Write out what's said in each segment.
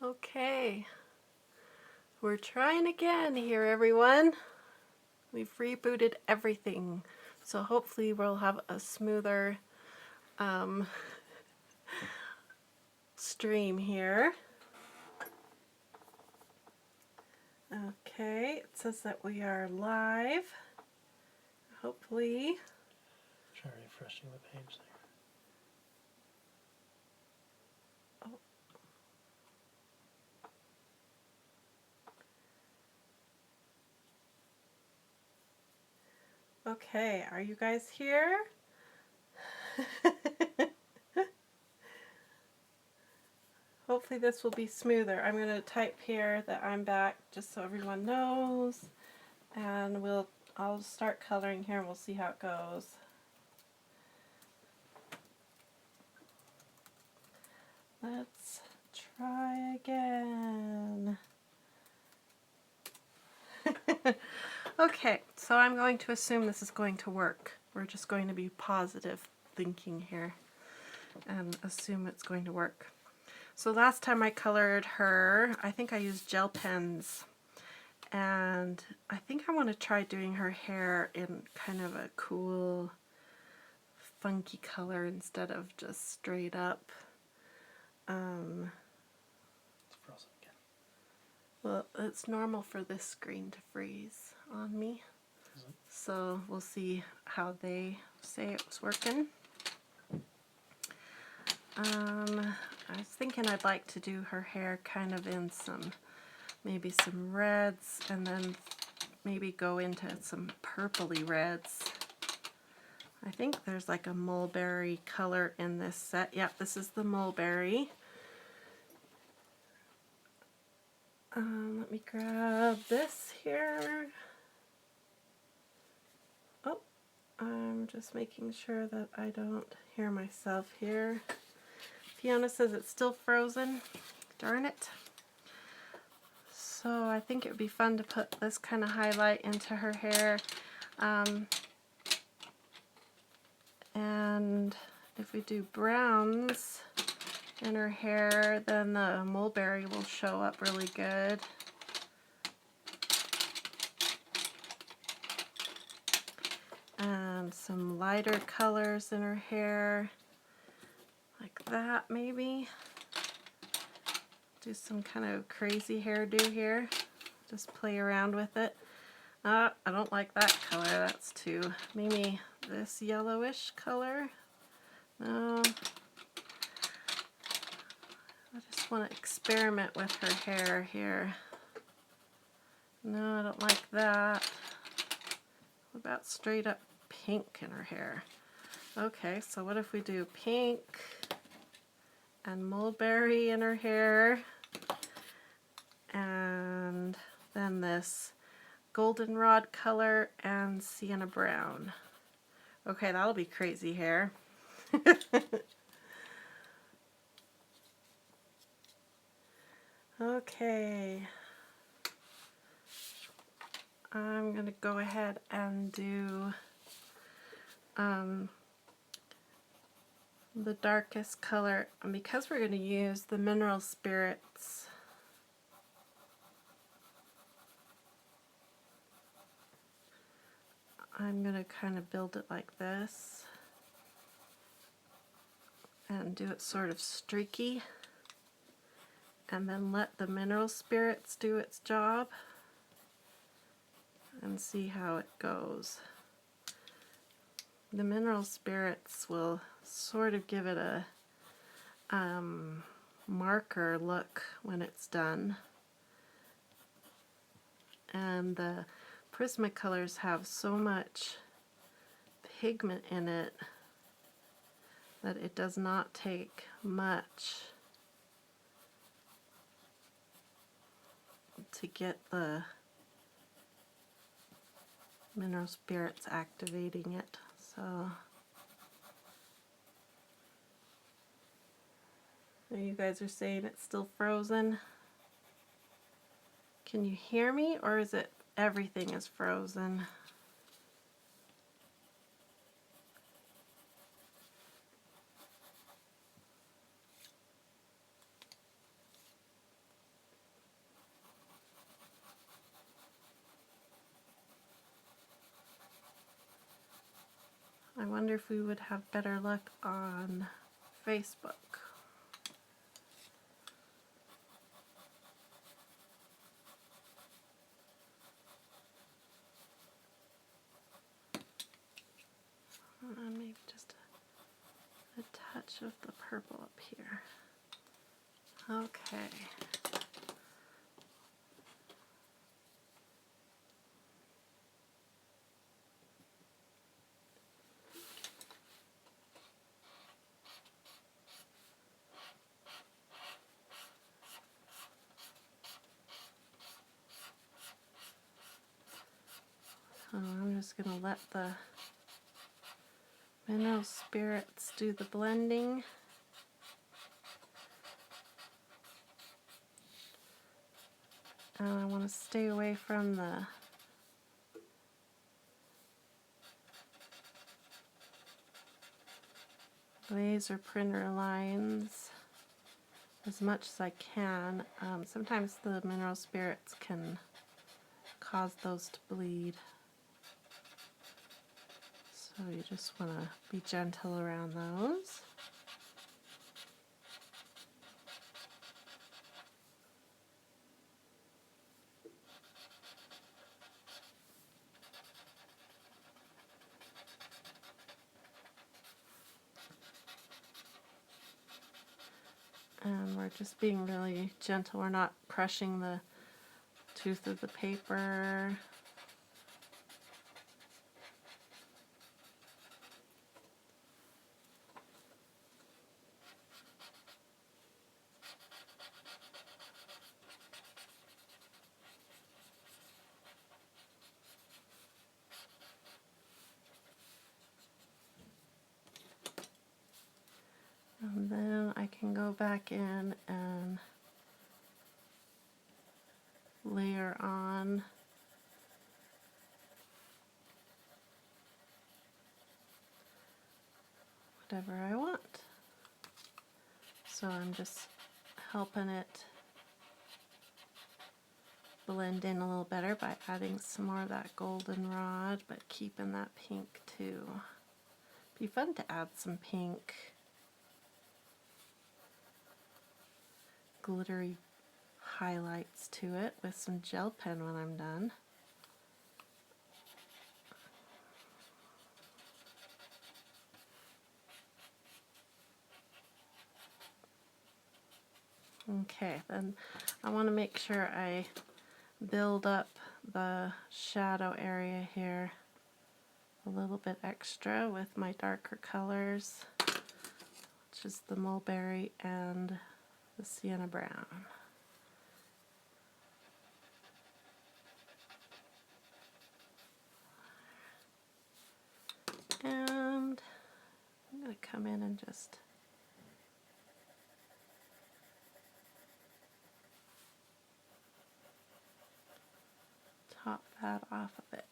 Okay, we're trying again here, everyone. We've rebooted everything, so hopefully we'll have a smoother stream here. Okay, it says that we are live. Hopefully. Try refreshing the page there. Okay, are you guys here? Hopefully this will be smoother. I'm going to type here that I'm back just so everyone knows, and I'll start coloring here and we'll see how it goes. Let's try again. Okay, so I'm going to assume this is going to work. We're just going to be positive thinking here and assume it's going to work. So last time I colored her, I think I used gel pens, and I think I want to try doing her hair in kind of a cool, funky color instead of just straight up. It's frozen again. Well, it's normal for this screen to freeze on me. Is it? So we'll see how they say it was working. I was thinking I'd like to do her hair kind of in maybe some reds, and then maybe go into some purpley reds. I think there's like a mulberry color in this set. Yep, this is the mulberry. Let me grab this here. Oh, I'm just making sure that I don't hear myself here. Fiona says it's still frozen. Darn it. So I think it would be fun to put this kind of highlight into her hair. And if we do browns in her hair, then the mulberry will show up really good. And some lighter colors in her hair, like that maybe. Do some kind of crazy hairdo here. Just play around with it. I don't like that color, that's too, maybe this yellowish color. No. I just want to experiment with her hair here. No, I don't like that. What about straight up pink in her hair? Okay, so what if we do pink and mulberry in her hair, and then this goldenrod color and sienna brown. Okay, that'll be crazy hair. Okay, I'm going to go ahead and do the darkest color, and because we're going to use the mineral spirits, I'm going to kind of build it like this and do it sort of streaky, and then let the mineral spirits do its job and see how it goes. The mineral spirits will sort of give it a marker look when it's done, and the Prismacolors have so much pigment in it that it does not take much to get the mineral spirits activating it. So you guys are saying it's still frozen. Can you hear me, or is it everything is frozen? I wonder if we would have better luck on Facebook. And maybe just a touch of the purple up here. Okay. So I'm just going to let the mineral spirits do the blending. And I want to stay away from the laser printer lines as much as I can. Sometimes the mineral spirits can cause those to bleed. So you just want to be gentle around those. And we're just being really gentle. We're not crushing the tooth of the paper. And then I can go back in and layer on whatever I want. So I'm just helping it blend in a little better by adding some more of that goldenrod, but keeping that pink too. Be fun to add some pink glittery highlights to it with some gel pen when I'm done. Okay, then I want to make sure I build up the shadow area here a little bit extra with my darker colors, which is the mulberry and the sienna brown. And I'm going to come in and just top that off of it.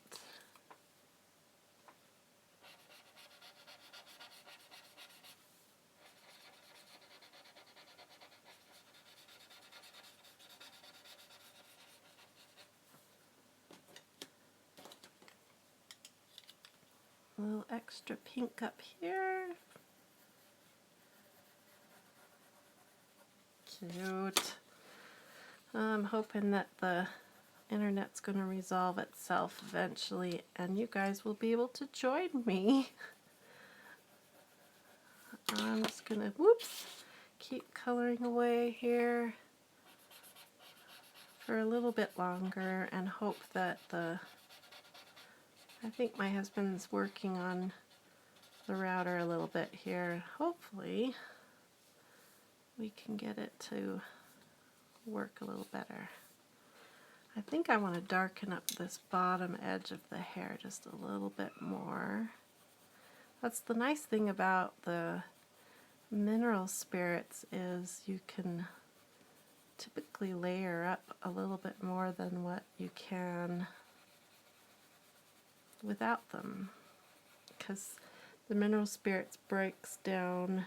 A little extra pink up here. Cute. I'm hoping that the internet's going to resolve itself eventually and you guys will be able to join me. I'm just going to, keep coloring away here for a little bit longer and hope that I think my husband's working on the router a little bit here. Hopefully we can get it to work a little better. I think I want to darken up this bottom edge of the hair just a little bit more. That's the nice thing about the mineral spirits is you can typically layer up a little bit more than what you can without them, because the mineral spirits breaks down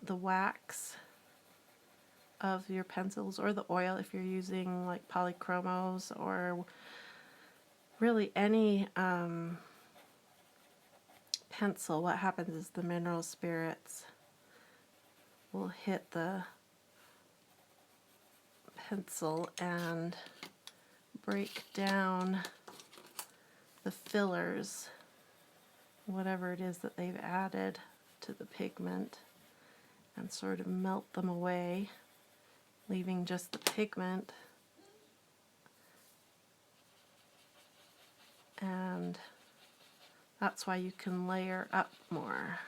the wax of your pencils or the oil if you're using like polychromos or really any pencil, what happens is the mineral spirits will hit the pencil and break down the fillers, whatever it is that they've added to the pigment, and sort of melt them away, leaving just the pigment. And that's why you can layer up more.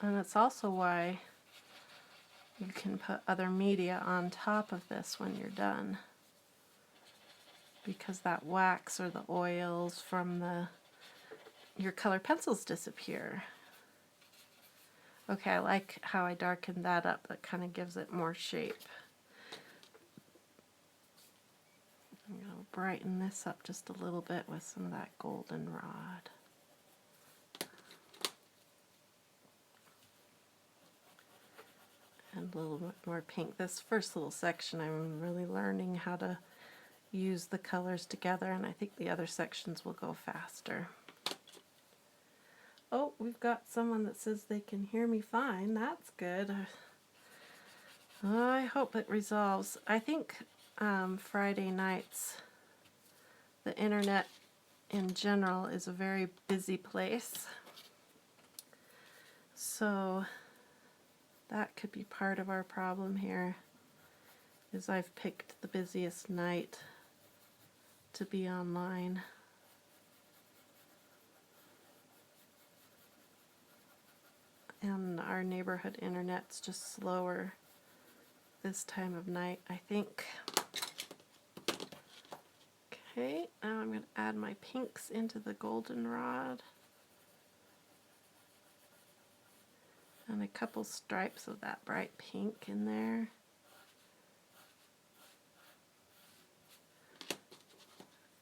And it's also why you can put other media on top of this when you're done, because that wax or the oils from your color pencils disappear. Okay, I like how I darkened that up. That kind of gives it more shape. I'm going to brighten this up just a little bit with some of that goldenrod. And a little bit more pink. This first little section, I'm really learning how to use the colors together, and I think the other sections will go faster. Oh, we've got someone that says they can hear me fine. That's good. I hope it resolves. I think Friday nights, the internet in general is a very busy place. So that could be part of our problem here, is I've picked the busiest night to be online. And our neighborhood internet's just slower this time of night, I think. Okay, now I'm going to add my pinks into the goldenrod. And a couple stripes of that bright pink in there.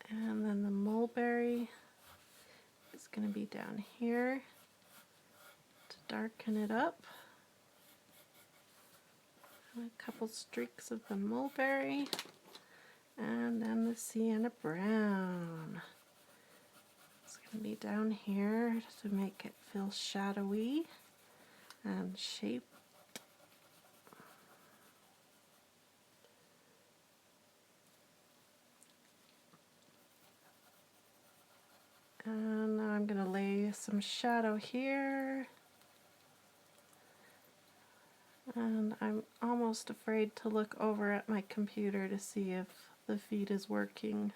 And then the mulberry is going to be down here to darken it up. And a couple streaks of the mulberry. And then the sienna brown. It's going to be down here to make it feel shadowy and shaped. And now I'm going to lay some shadow here. And I'm almost afraid to look over at my computer to see if the feed is working.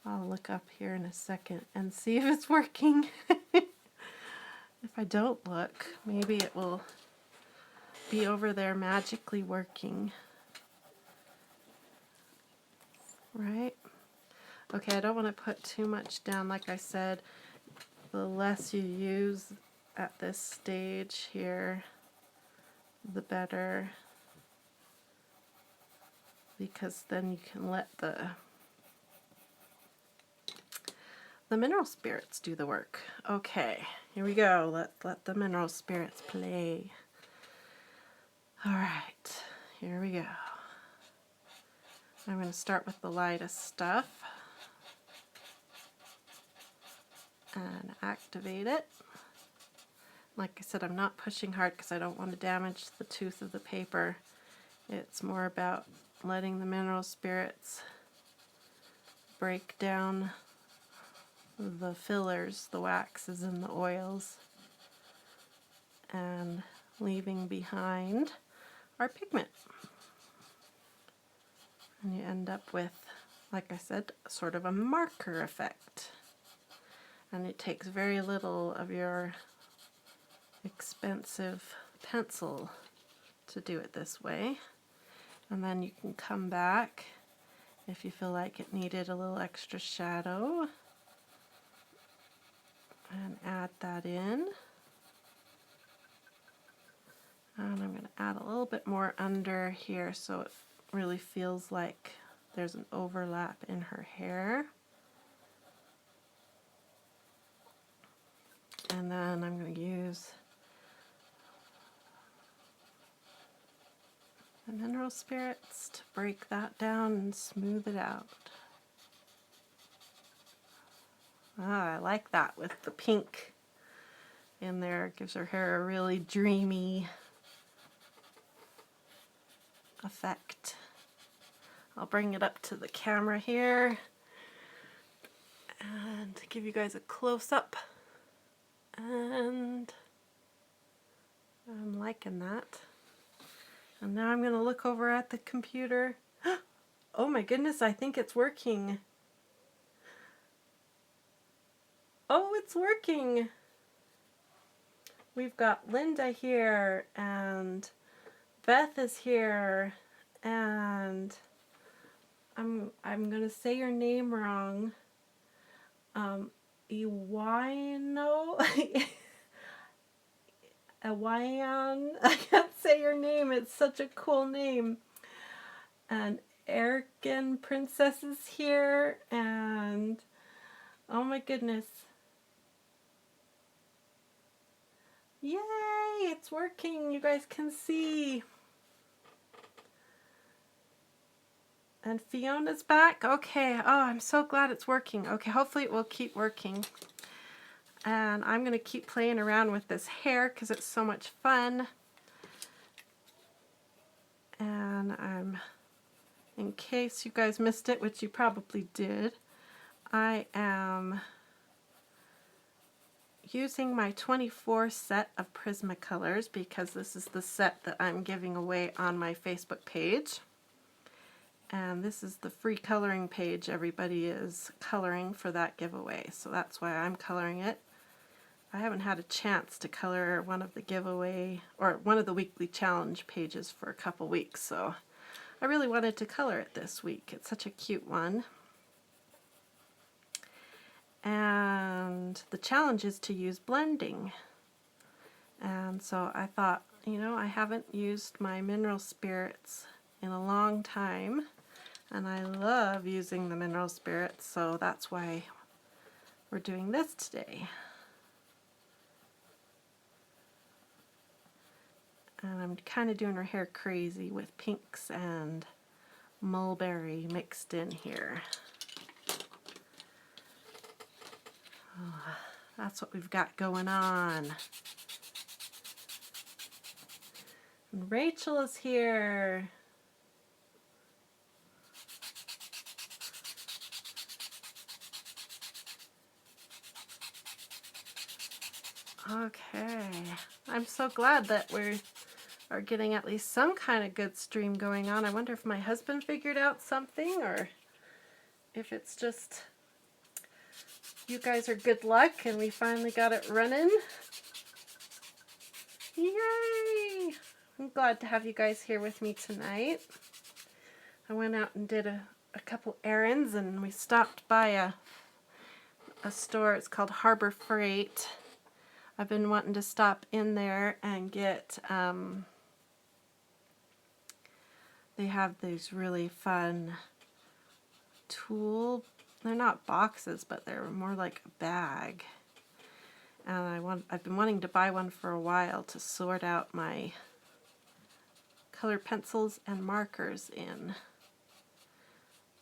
I'll look up here in a second and see if it's working. If I don't look, maybe it will be over there magically working. Right? Okay, I don't want to put too much down. Like I said, the less you use at this stage here, the better, because then you can let the mineral spirits do the work. Okay, here we go. Let the mineral spirits play. All right, here we go. I'm going to start with the lightest stuff and activate it. Like I said, I'm not pushing hard because I don't want to damage the tooth of the paper. It's more about letting the mineral spirits break down the fillers, the waxes and the oils, and leaving behind our pigment. And you end up with, like I said, sort of a marker effect. And it takes very little of your expensive pencil to do it this way. And then you can come back if you feel like it needed a little extra shadow and add that in. And I'm going to add a little bit more under here so it really feels like there's an overlap in her hair. And then I'm going to use the mineral spirits to break that down and smooth it out. Ah, I like that with the pink in there. It gives her hair a really dreamy effect. I'll bring it up to the camera here and give you guys a close-up. And I'm liking that. And now I'm going to look over at the computer. Oh my goodness, I think it's working. Oh, it's working. We've got Linda here, and Beth is here, and I'm gonna say your name wrong. Iwano? Iwan? I can't say your name. It's such a cool name. And Erican Princess is here, and oh my goodness. Yay! It's working. You guys can see. And Fiona's back. Okay. Oh, I'm so glad it's working. Okay, hopefully it will keep working. And I'm going to keep playing around with this hair because it's so much fun. And in case you guys missed it, which you probably did, I am using my 24 set of Prismacolors because this is the set that I'm giving away on my Facebook page. And this is the free coloring page everybody is coloring for that giveaway. So that's why I'm coloring it. I haven't had a chance to color one of the giveaway or one of the weekly challenge pages for a couple weeks. So I really wanted to color it this week. It's such a cute one. And the challenge is to use blending. And so I thought, you know, I haven't used my mineral spirits in a long time. And I love using the mineral spirits, so that's why we're doing this today. And I'm kind of doing her hair crazy with pinks and mulberry mixed in here. Oh, that's what we've got going on. And Rachel is here. Okay, I'm so glad that we are getting at least some kind of good stream going on. I wonder if my husband figured out something or if it's just you guys are good luck and we finally got it running. Yay! I'm glad to have you guys here with me tonight. I went out and did a couple errands and we stopped by a store. It's called Harbor Freight. I've been wanting to stop in there and get, they have these really fun they're not boxes, but they're more like a bag. And I've been wanting to buy one for a while to sort out my colored pencils and markers in.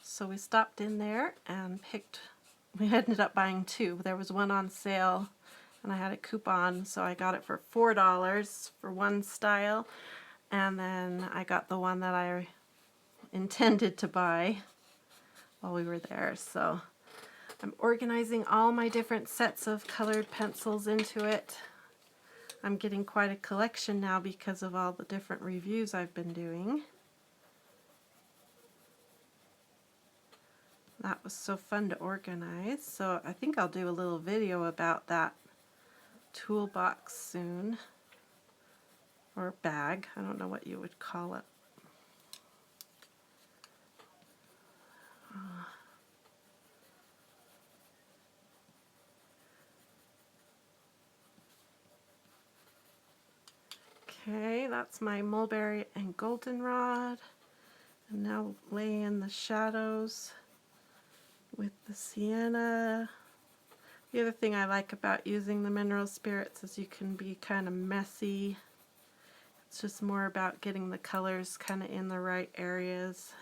So we stopped in there and we ended up buying two. There was one on sale and I had a coupon, so I got it for $4 for one style, and then I got the one that I intended to buy while we were there. So I'm organizing all my different sets of colored pencils into it. I'm getting quite a collection now because of all the different reviews I've been doing. That was so fun to organize, so I think I'll do a little video about that toolbox soon, or bag. I don't know what you would call it. Okay, that's my mulberry and goldenrod, and now lay in the shadows with the sienna. The other thing I like about using the mineral spirits is you can be kind of messy It's just more about getting the colors kind of in the right areas.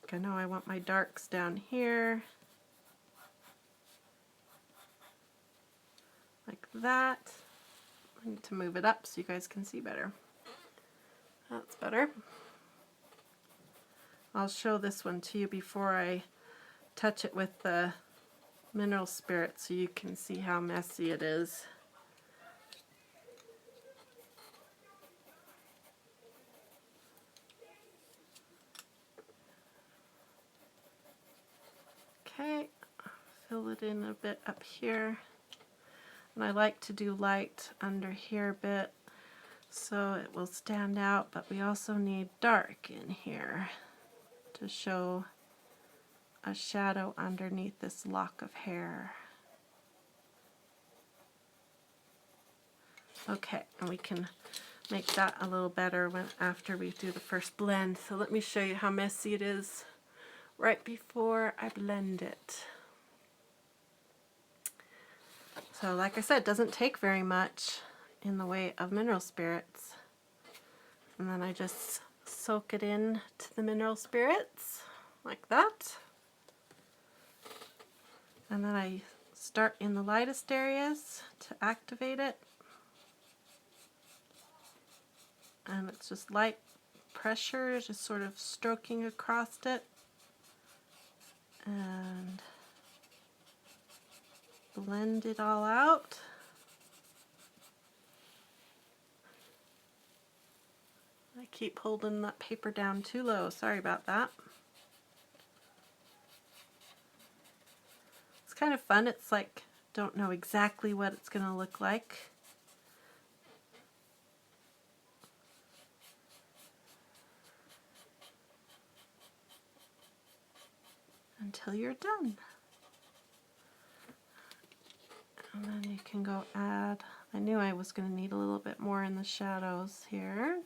Like I know I want my darks down here. Like that. I need to move it up so you guys can see better. That's better. I'll show this one to you before I touch it with the mineral spirit so you can see how messy it is. Okay, fill it in a bit up here. And I like to do light under here a bit so it will stand out, but we also need dark in here to show a shadow underneath this lock of hair. Okay, and we can make that a little better after we do the first blend. So let me show you how messy it is right before I blend it. So like I said, it doesn't take very much in the way of mineral spirits. And then I just soak it in to the mineral spirits like that. And then I start in the lightest areas to activate it. And it's just light pressure, just sort of stroking across it. And blend it all out. I keep holding that paper down too low, sorry about that. It's kind of fun, it's like, don't know exactly what it's going to look like. Until you're done. And then you can go add, I knew I was going to need a little bit more in the shadows here.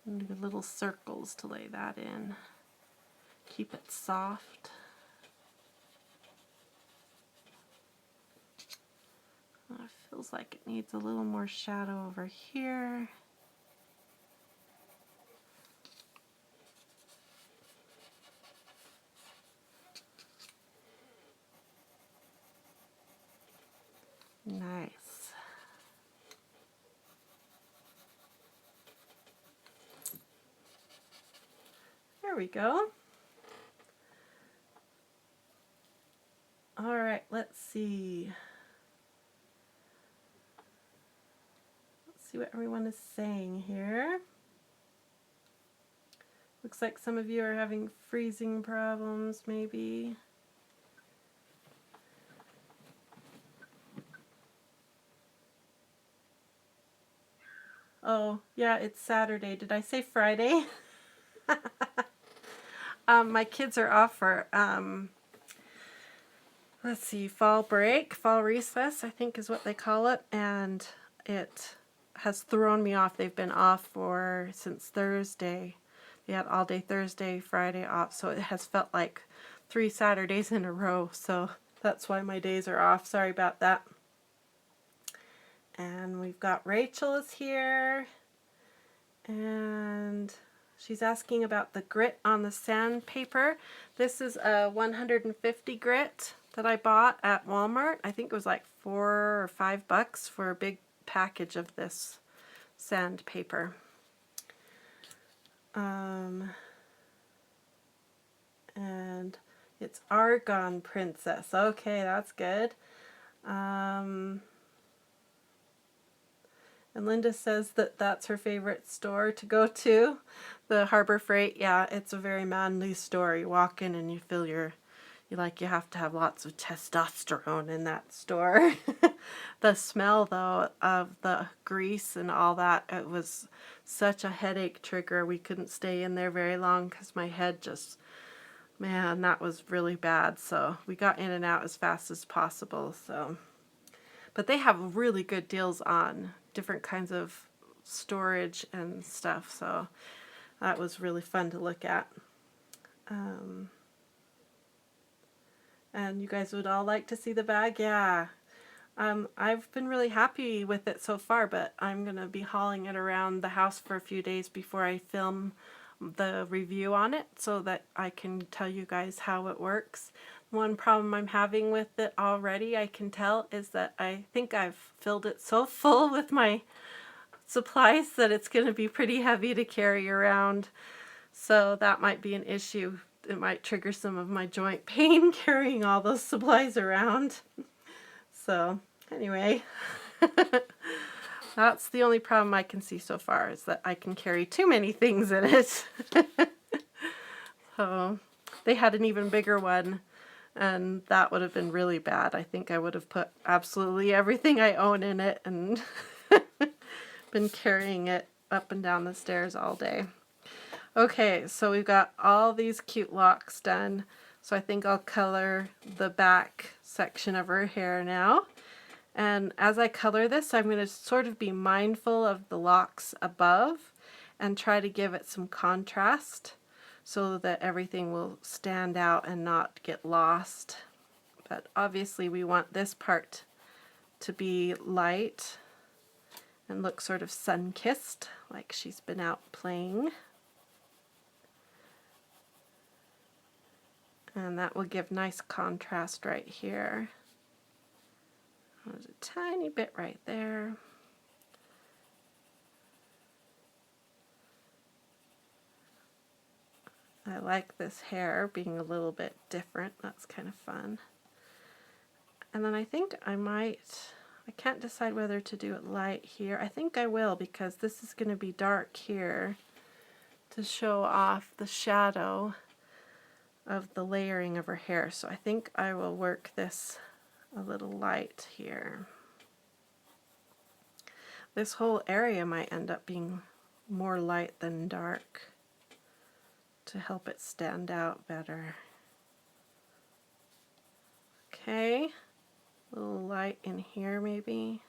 And do little circles to lay that in. Keep it soft. It feels like it needs a little more shadow over here. Nice. There we go. All right, let's see. Let's see what everyone is saying here. Looks like some of you are having freezing problems, maybe. Oh, yeah, it's Saturday. Did I say Friday? My kids are off for, let's see, fall break, fall recess, I think is what they call it, and it has thrown me off. They've been off since Thursday. They had all day Thursday, Friday off, so it has felt like 3 Saturdays in a row, so that's why my days are off. Sorry about that. And we've got Rachel is here, and she's asking about the grit on the sandpaper. This is a 150 grit that I bought at Walmart. I think it was like $4 or $5 for a big package of this sandpaper. And it's Argon Princess. Okay, that's good. And Linda says that that's her favorite store to go to, the Harbor Freight. Yeah, it's a very manly store. You walk in and you feel you have to have lots of testosterone in that store. The smell, though, of the grease and all that, it was such a headache trigger. We couldn't stay in there very long because my head just, man, that was really bad. So we got in and out as fast as possible. So, but they have really good deals on different kinds of storage and stuff. So that was really fun to look at. And you guys would all like to see the bag? Yeah. I've been really happy with it so far, but I'm going to be hauling it around the house for a few days before I film the review on it so that I can tell you guys how it works. One problem I'm having with it already, I can tell, is that I think I've filled it so full with my supplies that it's going to be pretty heavy to carry around. So that might be an issue. It might trigger some of my joint pain carrying all those supplies around. So anyway, that's the only problem I can see so far, is that I can carry too many things in it. So they had an even bigger one, and that would have been really bad. I think I would have put absolutely everything I own in it and been carrying it up and down the stairs all day. Okay, so we've got all these cute locks done. So I think I'll color the back section of her hair now. And as I color this, I'm going to sort of be mindful of the locks above and try to give it some contrast so that everything will stand out and not get lost. But obviously we want this part to be light and look sort of sun-kissed, like she's been out playing. And that will give nice contrast right here. There's a tiny bit right there. I like this hair being a little bit different. That's kind of fun. And then I think I can't decide whether to do it light here. I think I will, because this is going to be dark here to show off the shadow of the layering of her hair. So I think I will work this a little light here. This whole area might end up being more light than dark to help it stand out better. Okay, a little light in here maybe.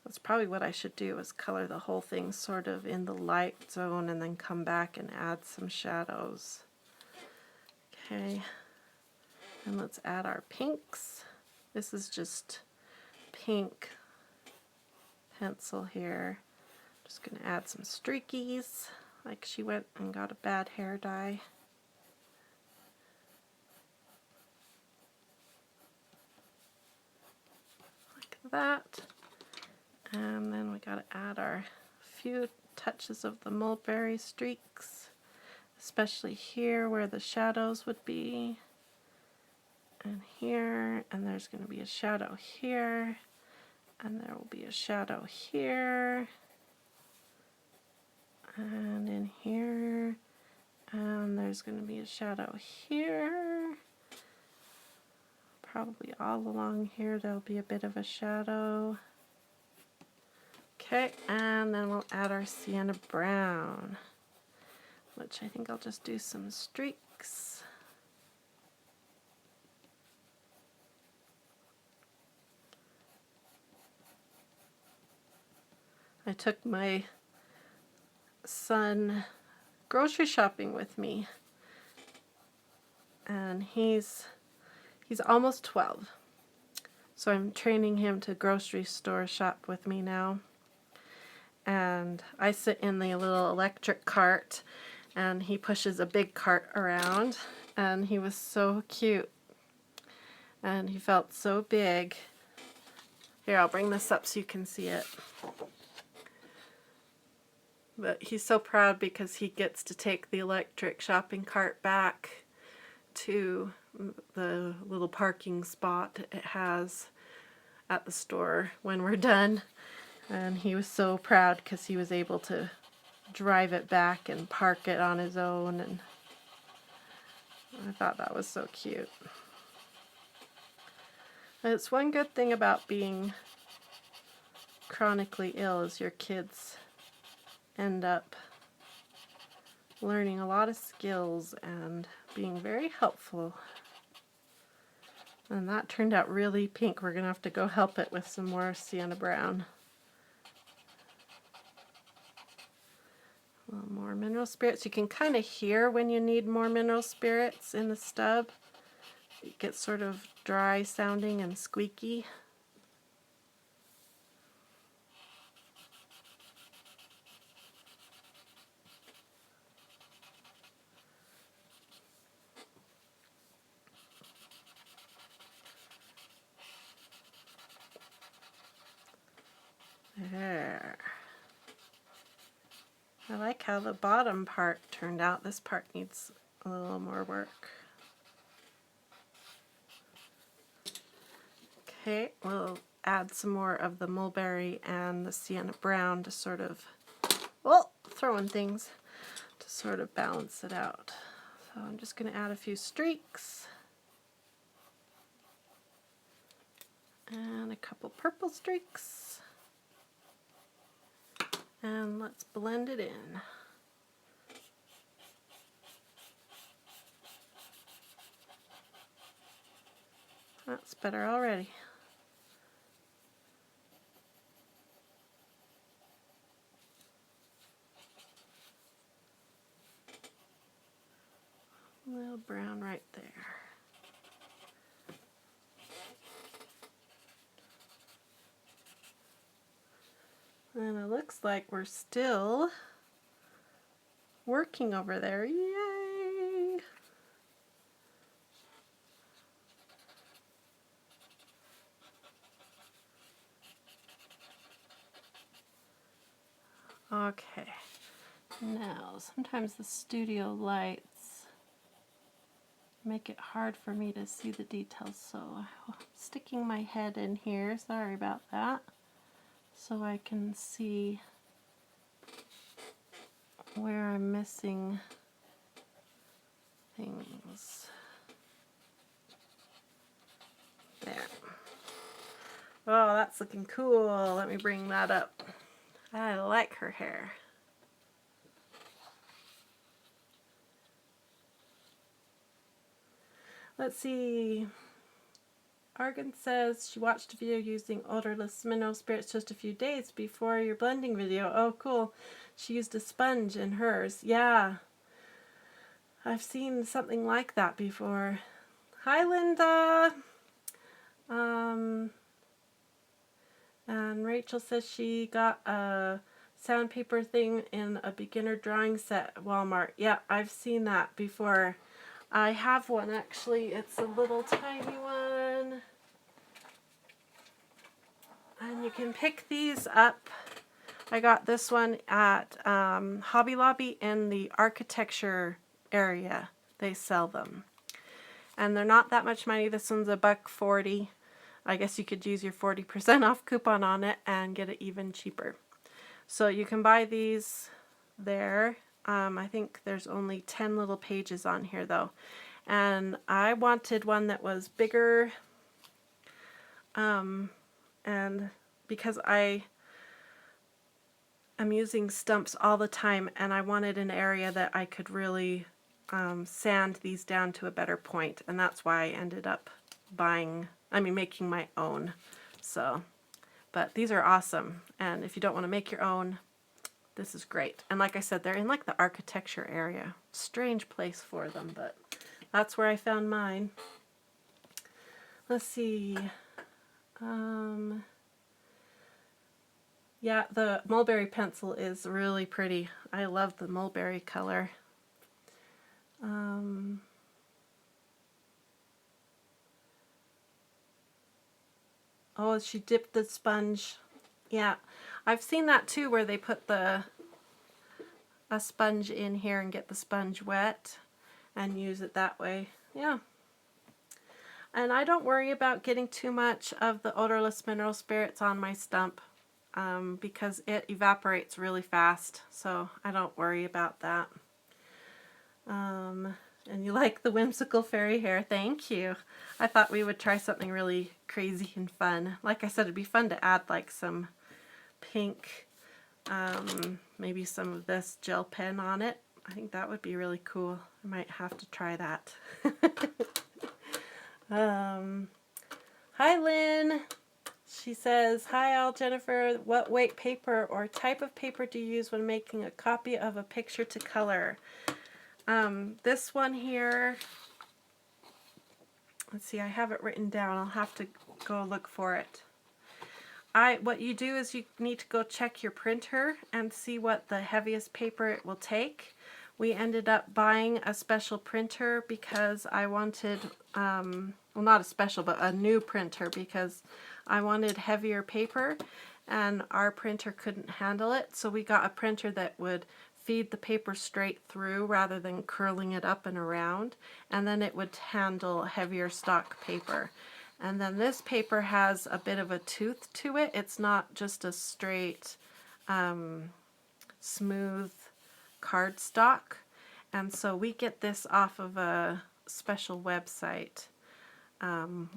That's probably what I should do, is color the whole thing sort of in the light zone and then come back and add some shadows. Okay, and let's add our pinks. This is just pink pencil here. Just going to add some streakies, like she went and got a bad hair dye. Like that. And then we got to add our few touches of the mulberry streaks, especially here where the shadows would be. And here, and there's going to be a shadow here, and there will be a shadow here, and in here, and there's going to be a shadow here. Probably all along here there'll be a bit of a shadow. Okay, and then we'll add our sienna brown, which I think I'll just do some streaks. I took my son grocery shopping with me, and he's almost 12, so I'm training him to grocery store shop with me now. And I sit in the little electric cart, and he pushes a big cart around, and he was so cute, and he felt so big. Here, I'll bring this up so you can see it. But he's so proud because he gets to take the electric shopping cart back to the little parking spot it has at the store when we're done. And he was so proud because he was able to drive it back and park it on his own, and I thought that was so cute. And it's one good thing about being chronically ill is your kids end up learning a lot of skills and being very helpful. And that turned out really pink. We're going to have to go help it with some more sienna brown. A little more mineral spirits. You can kind of hear when you need more mineral spirits in the stub. It gets sort of dry sounding and squeaky. There. I like how the bottom part turned out. This part needs a little more work. Okay, we'll add some more of the mulberry and the sienna brown to sort of, well, throwing things to sort of balance it out. So I'm just going to add a few streaks and a couple purple streaks. And let's blend it in. That's better already. A little brown right there. And it looks like we're still working over there. Yay! Okay. Now, sometimes the studio lights make it hard for me to see the details, so I'm sticking my head in here. Sorry about that. So I can see where I'm missing things. There. Oh, that's looking cool. Let me bring that up. I like her hair. Let's see. Argan says she watched a video using odorless mineral spirits just a few days before your blending video. Oh, cool. She used a sponge in hers. Yeah. I've seen something like that before. Hi, Linda. And Rachel says she got a sandpaper thing in a beginner drawing set at Walmart. Yeah, I've seen that before. I have one actually. It's a little tiny one. And you can pick these up. I got this one at Hobby Lobby in the architecture area. They sell them. And they're not that much money. This one's $1.40. I guess you could use your 40% off coupon on it and get it even cheaper. So you can buy these there. I think there's only 10 little pages on here though. And I wanted one that was bigger. And because I am using stumps all the time and I wanted an area that I could really sand these down to a better point, and that's why I ended up making my own. So, but these are awesome, and if you don't want to make your own, this is great. And like I said, they're in like the architecture area. Strange place for them, but that's where I found mine. Let's see. Yeah, the mulberry pencil is really pretty. I love the mulberry color. Oh, she dipped the sponge. Yeah, I've seen that too, where they put a sponge in here and get the sponge wet and use it that way. Yeah. And I don't worry about getting too much of the odorless mineral spirits on my stump because it evaporates really fast, so I don't worry about that. And you like the whimsical fairy hair. Thank you. I thought we would try something really crazy and fun. Like I said, it'd be fun to add like some pink, maybe some of this gel pen on it. I think that would be really cool. I might have to try that. Hi, Lynn. She says, hi, Al, Jennifer. What weight paper or type of paper do you use when making a copy of a picture to color? This one here let's see, I have it written down. I'll have to go look for it. What you do is you need to go check your printer and see what the heaviest paper it will take. We ended up buying a special printer because I wanted, well, not a special, but a new printer because I wanted heavier paper and our printer couldn't handle it. So we got a printer that would feed the paper straight through rather than curling it up and around, and then it would handle heavier stock paper. And then this paper has a bit of a tooth to it. It's not just a straight, smooth cardstock. And so we get this off of a special website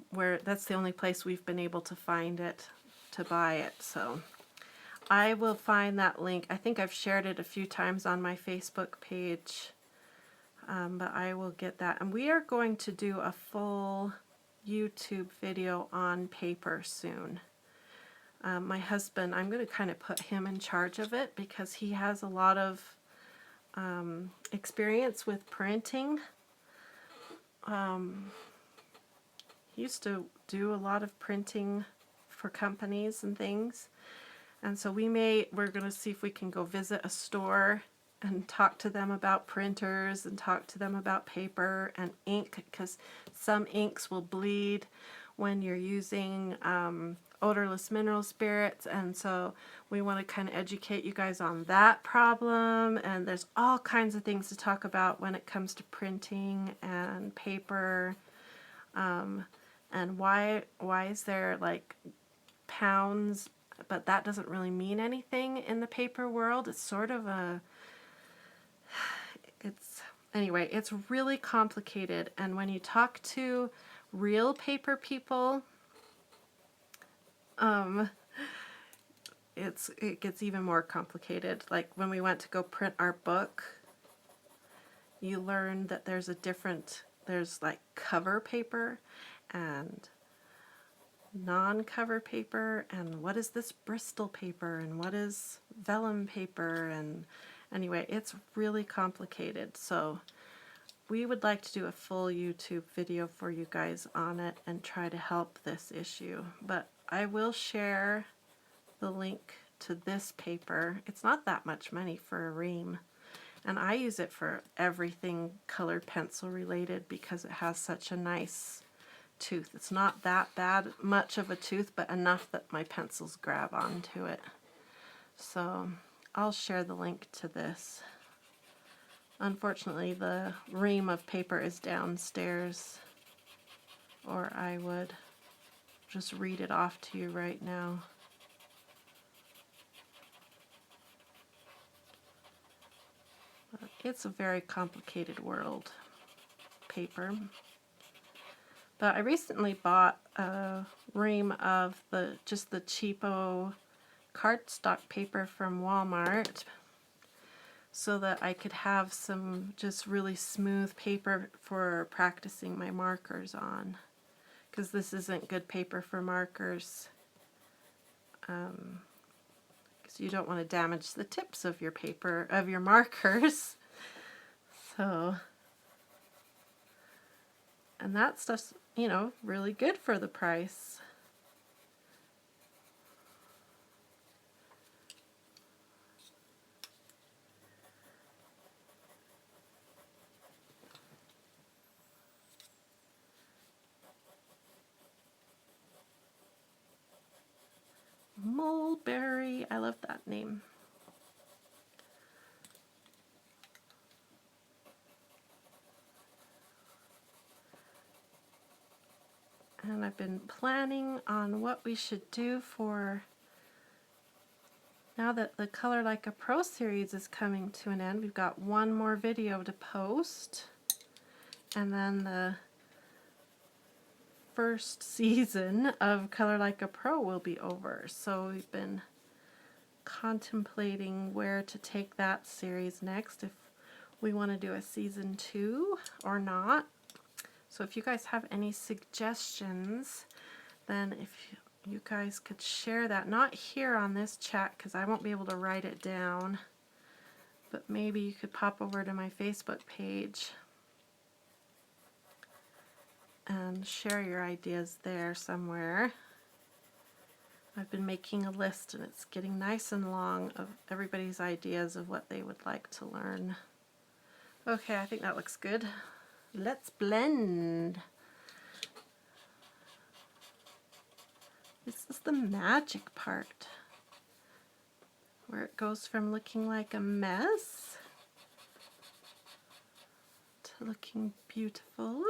where that's the only place we've been able to find it to buy it. So I will find that link. I think I've shared it a few times on my Facebook page, but I will get that. And we are going to do a full YouTube video on paper soon. My husband, I'm going to kind of put him in charge of it because he has a lot of experience with printing. He used to do a lot of printing for companies and things. And so we're going to see if we can go visit a store and talk to them about printers and talk to them about paper and ink, because some inks will bleed when you're using odorless mineral spirits, and so we want to kind of educate you guys on that problem. And there's all kinds of things to talk about when it comes to printing and paper, and why is there like pounds, but that doesn't really mean anything in the paper world. It's sort of anyway, it's really complicated. And when you talk to real paper people, it gets even more complicated. Like when we went to go print our book, you learn that there's like cover paper and non-cover paper, and what is this Bristol paper, and what is vellum paper, and anyway, it's really complicated. So we would like to do a full YouTube video for you guys on it and try to help this issue. But I will share the link to this paper. It's not that much money for a ream, and I use it for everything colored pencil related because it has such a nice tooth. It's not that much of a tooth, but enough that my pencils grab onto it. So I'll share the link to this. Unfortunately, the ream of paper is downstairs, or I would just read it off to you right now. But it's a very complicated world, paper. But I recently bought a ream of just the cheapo cardstock paper from Walmart so that I could have some just really smooth paper for practicing my markers on, because this isn't good paper for markers, because you don't want to damage the tips of your paper, of your markers. So, and that stuff's, you know, really good for the price. Mulberry, I love that name. And I've been planning on what we should do for, now that the Color Like a Pro series is coming to an end. We've got one more video to post, and then the first season of Color Like a Pro will be over. So we've been contemplating where to take that series next, if we want to do a season 2 or not. So if you guys have any suggestions, then if you guys could share that, not here on this chat because I won't be able to write it down, but maybe you could pop over to my Facebook page and share your ideas there somewhere. I've been making a list and it's getting nice and long of everybody's ideas of what they would like to learn. Okay, I think that looks good. Let's blend. This is the magic part, where it goes from looking like a mess to looking beautiful.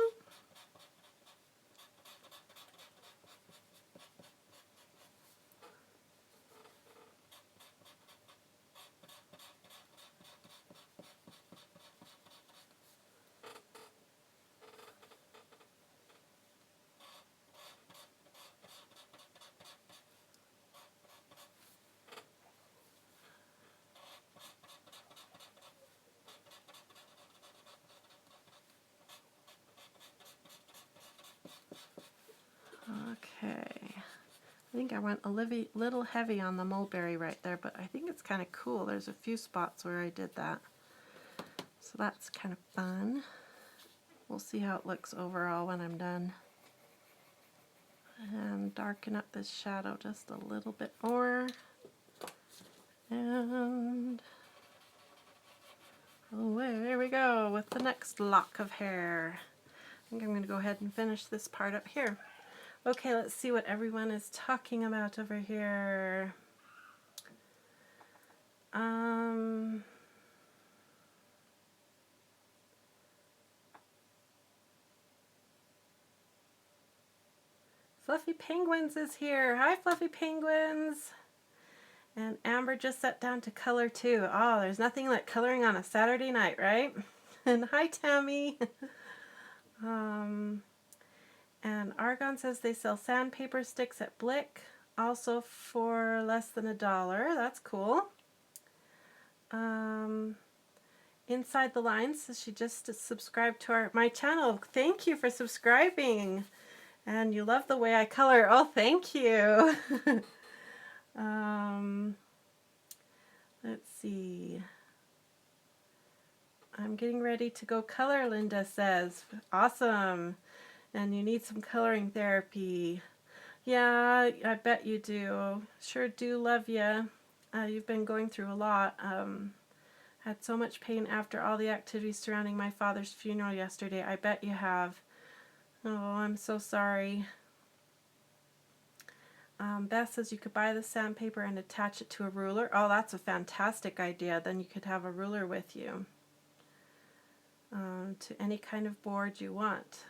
Okay, I think I went a little heavy on the mulberry right there, but I think it's kind of cool. There's a few spots where I did that. So that's kind of fun. We'll see how it looks overall when I'm done. And darken up this shadow just a little bit more. And away we go with the next lock of hair. I think I'm going to go ahead and finish this part up here. Okay, let's see what everyone is talking about over here. Fluffy Penguins is here. Hi, Fluffy Penguins. And Amber just sat down to color too. Oh, there's nothing like coloring on a Saturday night, right? And hi, Tammy. And Argon says they sell sandpaper sticks at Blick, also for less than $1. That's cool. Inside the Lines says she just subscribed to my channel. Thank you for subscribing. And you love the way I color. Oh, thank you. Let's see. I'm getting ready to go color, Linda says. Awesome. And you need some coloring therapy. Yeah, I bet you do. Sure do love you. You've been going through a lot. Had so much pain after all the activities surrounding my father's funeral yesterday. I bet you have. Oh, I'm so sorry. Beth says you could buy the sandpaper and attach it to a ruler. Oh, that's a fantastic idea. Then you could have a ruler with you to any kind of board you want.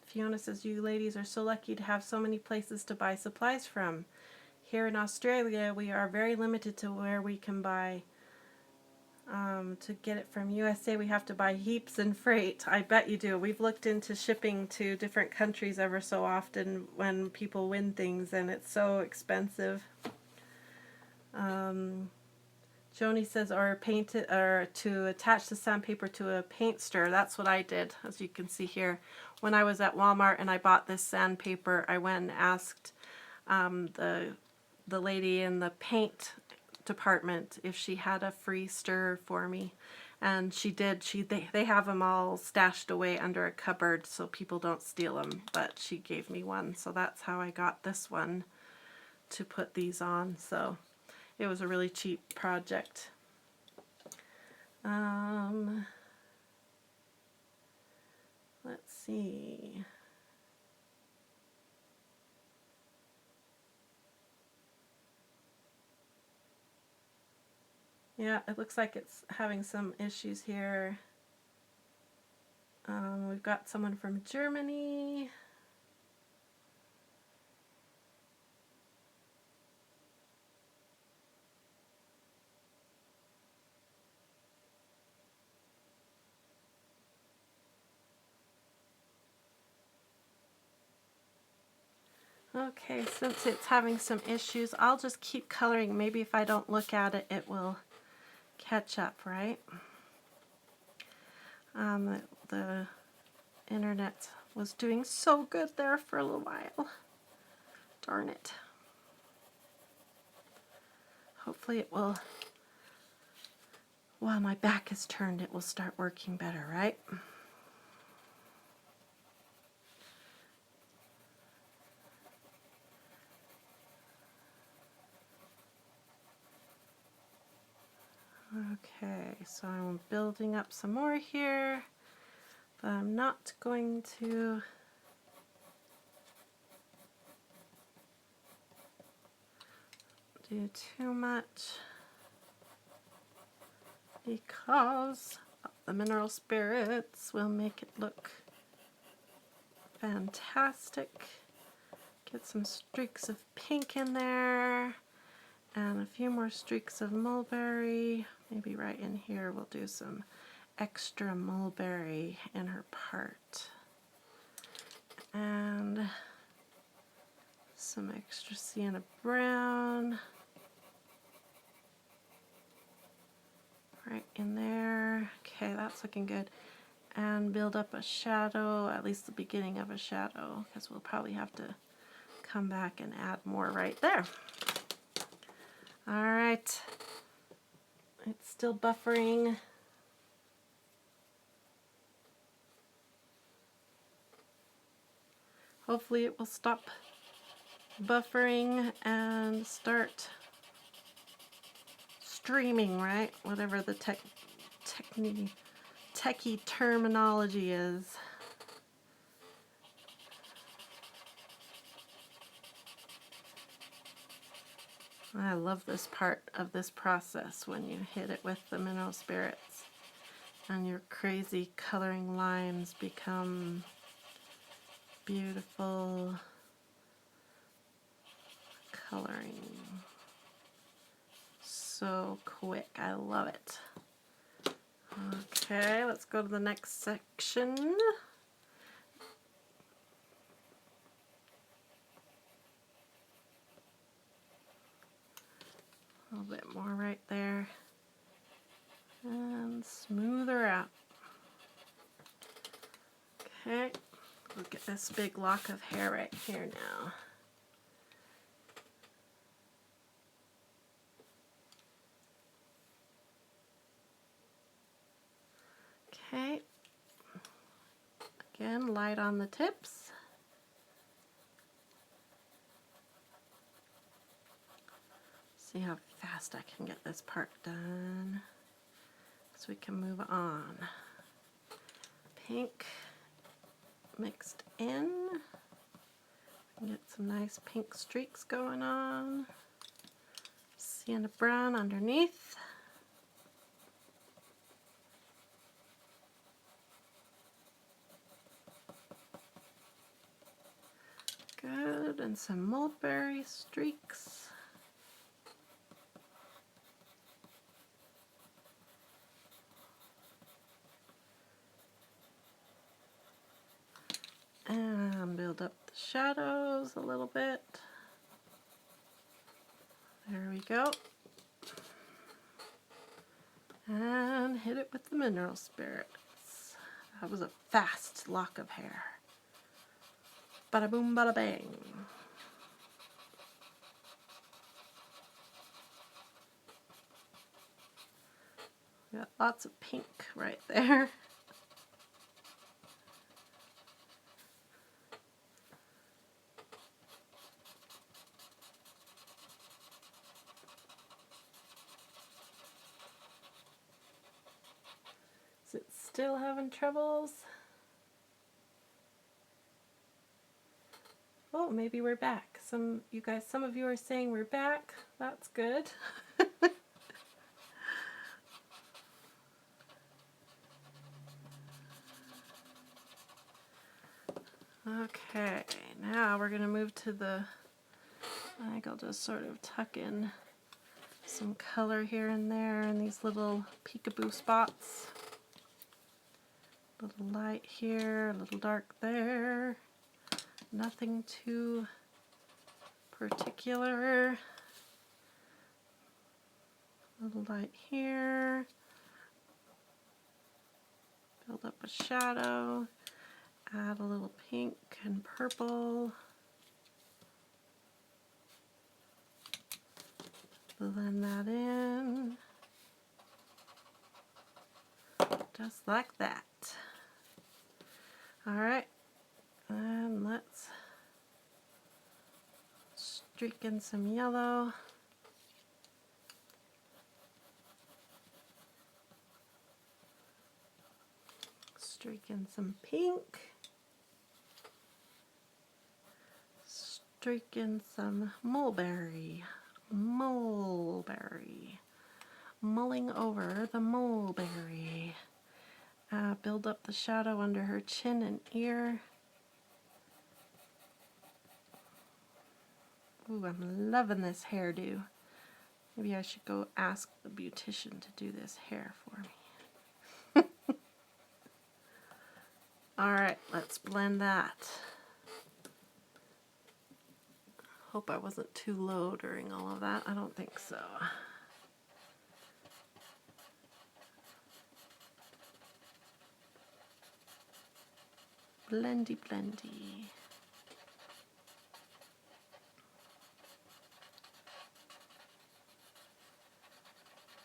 Fiona says you ladies are so lucky to have so many places to buy supplies from. Here in Australia, we are very limited to where we can buy. To get it from USA, we have to buy heaps and freight. I bet you do. We've looked into shipping to different countries ever so often when people win things, and it's so expensive. Joni says, or paint it, or to attach the sandpaper to a paint stir. That's what I did, as you can see here. When I was at Walmart and I bought this sandpaper, I went and asked the lady in the paint department if she had a free stir for me, and she did. They have them all stashed away under a cupboard so people don't steal them, but she gave me one, so that's how I got this one to put these on. So it was a really cheap project. Let's see. Yeah, it looks like it's having some issues here. We've got someone from Germany. Okay, since it's having some issues, I'll just keep coloring. Maybe if I don't look at it, it will catch up, right? The internet was doing so good there for a little while. Darn it. Hopefully it will while my back is turned, it will start working better, right? Okay, so I'm building up some more here, but I'm not going to do too much because the mineral spirits will make it look fantastic. Get some streaks of pink in there and a few more streaks of mulberry. Maybe right in here we'll do some extra mulberry in her part. And some extra sienna brown right in there. Okay, that's looking good. And build up a shadow, at least the beginning of a shadow, because we'll probably have to come back and add more right there. All right, it's still buffering. Hopefully it will stop buffering and start streaming, right? Whatever the techie terminology is. I love this part of this process when you hit it with the mineral spirits and your crazy coloring lines become beautiful coloring. So quick, I love it. Okay, let's go to the next section. A little bit more right there. And smooth her out. Okay, look at this big lock of hair right here now. Okay, again, light on the tips. See how fast I can get this part done so we can move on. Pink mixed in. Get some nice pink streaks going on. Sienna brown underneath. Good, and some mulberry streaks. And build up the shadows a little bit. There we go. And hit it with the mineral spirits. That was a fast lock of hair. Bada boom, bada bang. Got lots of pink right there. Is it still having troubles? Oh, maybe we're back. Some of you are saying we're back. That's good. Okay, now we're going to move to the, I think I'll just sort of tuck in some color here and there in these little peekaboo spots. A little light here, a little dark there. Nothing too particular. A little light here. Build up a shadow. Add a little pink and purple. Blend that in. Just like that. Alright, and let's streak in some yellow. Streak in some pink. Streak in some mulberry. Mulberry. Mulling over the mulberry. Build up the shadow under her chin and ear. Ooh, I'm loving this hairdo. Maybe I should go ask the beautician to do this hair for me. Alright, let's blend that. Hope I wasn't too low during all of that. I don't think so. Blendy, blendy.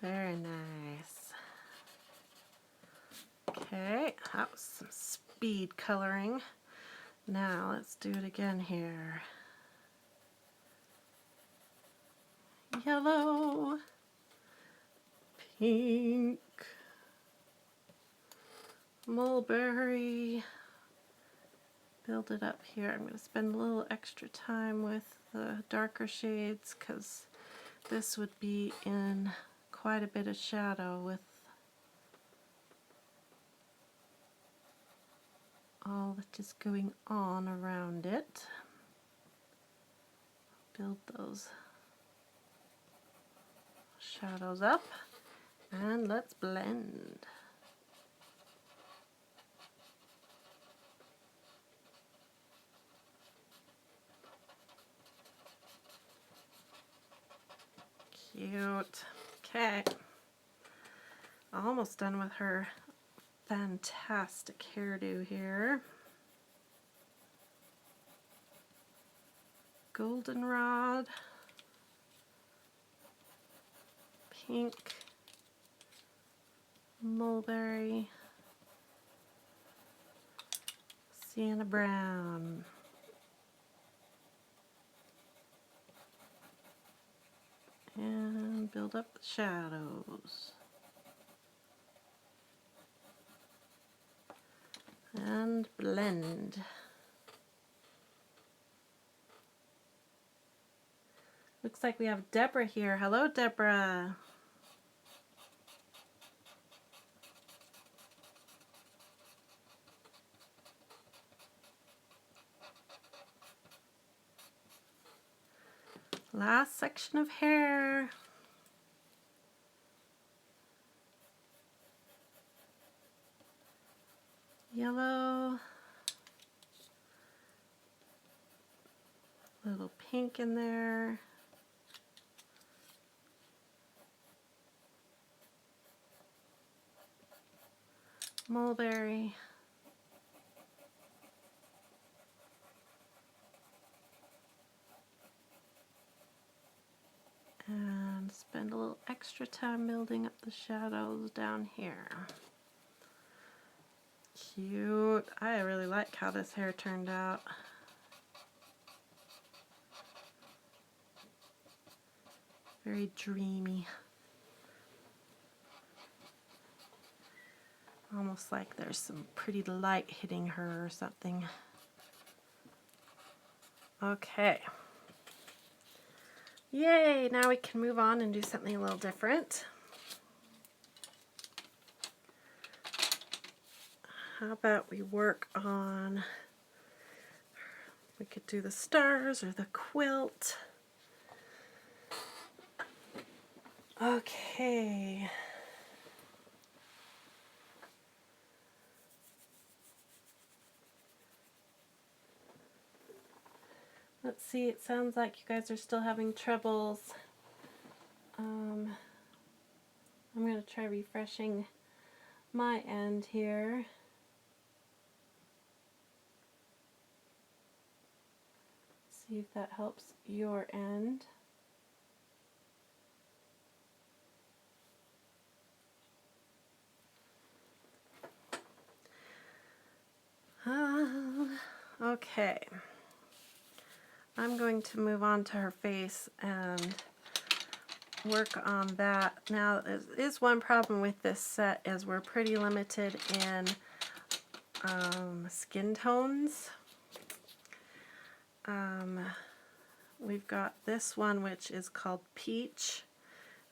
Very nice. Okay, that was some speed coloring. Now let's do it again here. Yellow, pink, mulberry. Build it up here. I'm going to spend a little extra time with the darker shades because this would be in quite a bit of shadow with all that is going on around it. Build those shadows up and let's blend. Cute. Okay. Almost done with her fantastic hairdo here. Goldenrod. Pink. Mulberry. Sienna brown. And build up the shadows. And blend. Looks like we have Deborah here. Hello, Deborah. Last section of hair. Yellow. Little pink in there. Mulberry. And spend a little extra time building up the shadows down here. Cute. I really like how this hair turned out. Very dreamy. Almost like there's some pretty light hitting her or something. Okay. Yay! Now we can move on and do something a little different. How about we work on, we could do the stars or the quilt. Okay. Let's see, it sounds like you guys are still having troubles. I'm going to try refreshing my end here. See if that helps your end. Okay. I'm going to move on to her face and work on that. Now, there is one problem with this set is we're pretty limited in skin tones. We've got this one which is called Peach,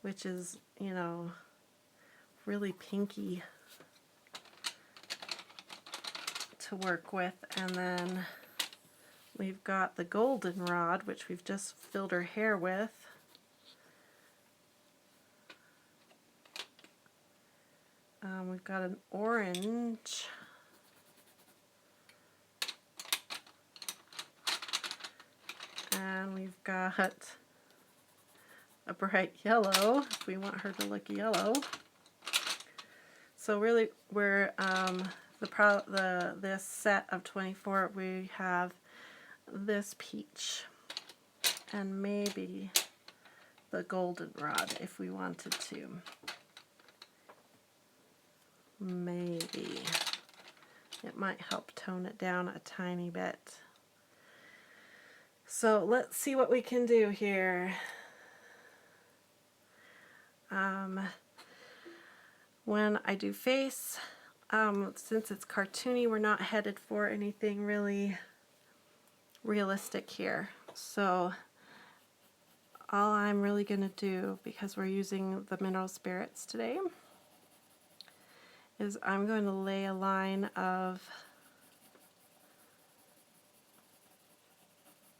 which is, you know, really pinky to work with, and then we've got the Goldenrod, which we've just filled her hair with. We've got an orange. And we've got a bright yellow, if we want her to look yellow. So really, we're this set of 24, we have this peach and maybe the goldenrod if we wanted to. Maybe it might help tone it down a tiny bit. So let's see what we can do here. When I do face, since it's cartoony, we're not headed for anything really realistic here. So all I'm really going to do, because we're using the mineral spirits today, is I'm going to lay a line of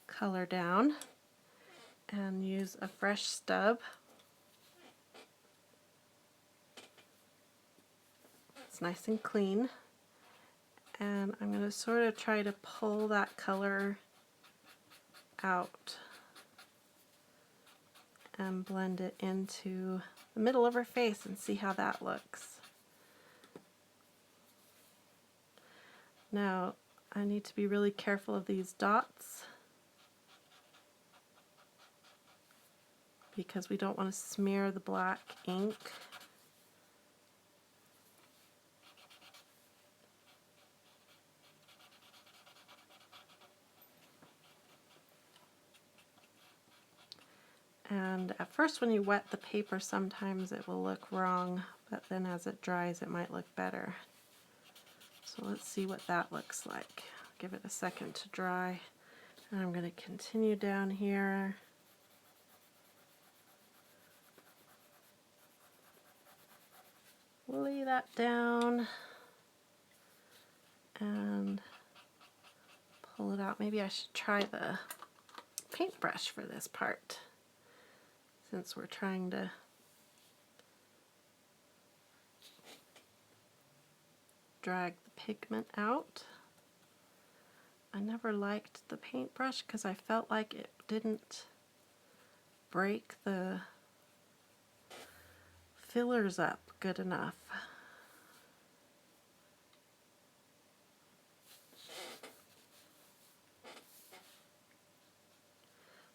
color down and use a fresh stub. It's nice and clean, and I'm going to sort of try to pull that color out and blend it into the middle of her face and see how that looks. Now I need to be really careful of these dots because we don't want to smear the black ink. And at first when you wet the paper, sometimes it will look wrong, but then as it dries it might look better. So let's see what that looks like. Give it a second to dry. And I'm going to continue down here. Lay that down and pull it out. Maybe I should try the paintbrush for this part, since we're trying to drag the pigment out. I never liked the paintbrush because I felt like it didn't break the fillers up good enough.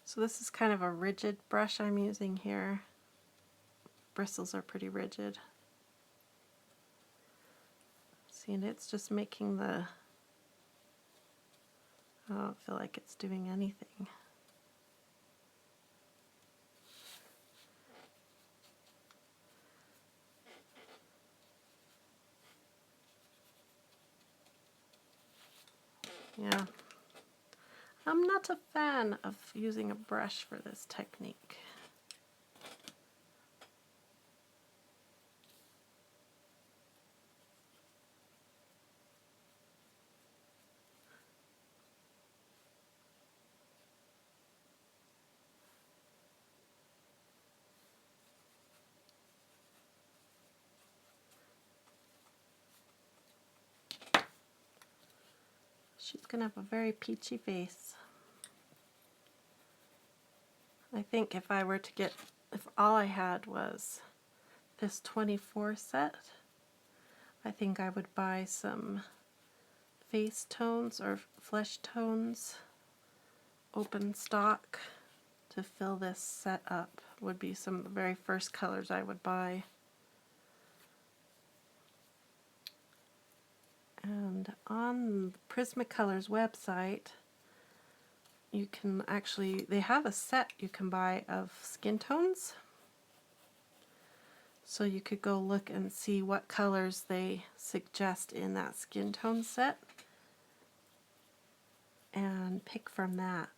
So this is kind of a rigid brush I'm using here. Bristles are pretty rigid. See, and it's just making the, I don't feel like it's doing anything. Yeah. I'm not a fan of using a brush for this technique. She's going to have a very peachy face. I think if I were to get, if all I had was this 24 set, I think I would buy some face tones or flesh tones, open stock, to fill this set up. Would be some of the very first colors I would buy. And on Prismacolors website, you can actually, they have a set you can buy of skin tones. So you could go look and see what colors they suggest in that skin tone set and pick from that.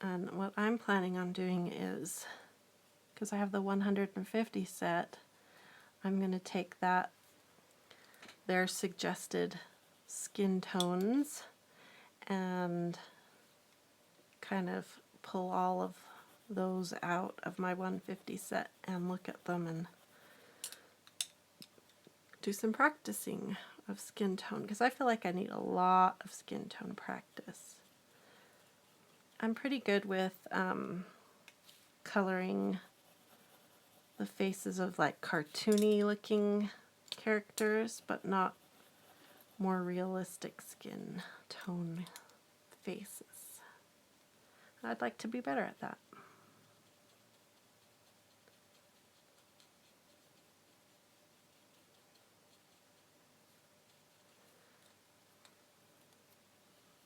And what I'm planning on doing is, because I have the 150 set, I'm going to take their suggested skin tones and kind of pull all of those out of my 150 set and look at them and do some practicing of skin tone, because I feel like I need a lot of skin tone practice. I'm pretty good with coloring the faces of like cartoony looking characters, but not more realistic skin tone faces. I'd like to be better at that.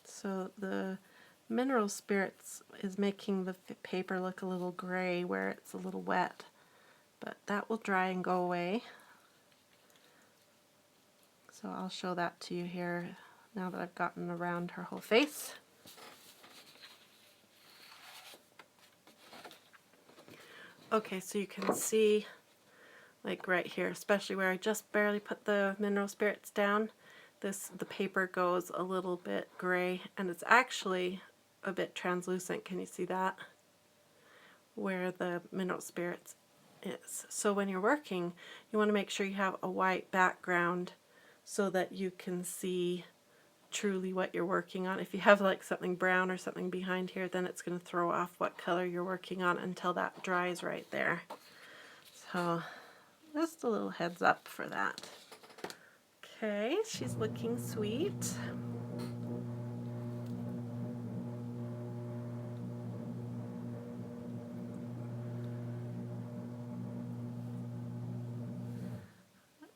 So the Mineral Spirits is making the paper look a little gray where it's a little wet, but that will dry and go away. So I'll show that to you here now that I've gotten around her whole face. Okay, so you can see, like right here, especially where I just barely put the Mineral Spirits down, the paper goes a little bit gray, and it's actually a bit translucent. Can you see that? Where the Mineral Spirits is. So when you're working, you want to make sure you have a white background so that you can see truly what you're working on. If you have like something brown or something behind here, then it's going to throw off what color you're working on until that dries right there. So just a little heads up for that. Okay, she's looking sweet.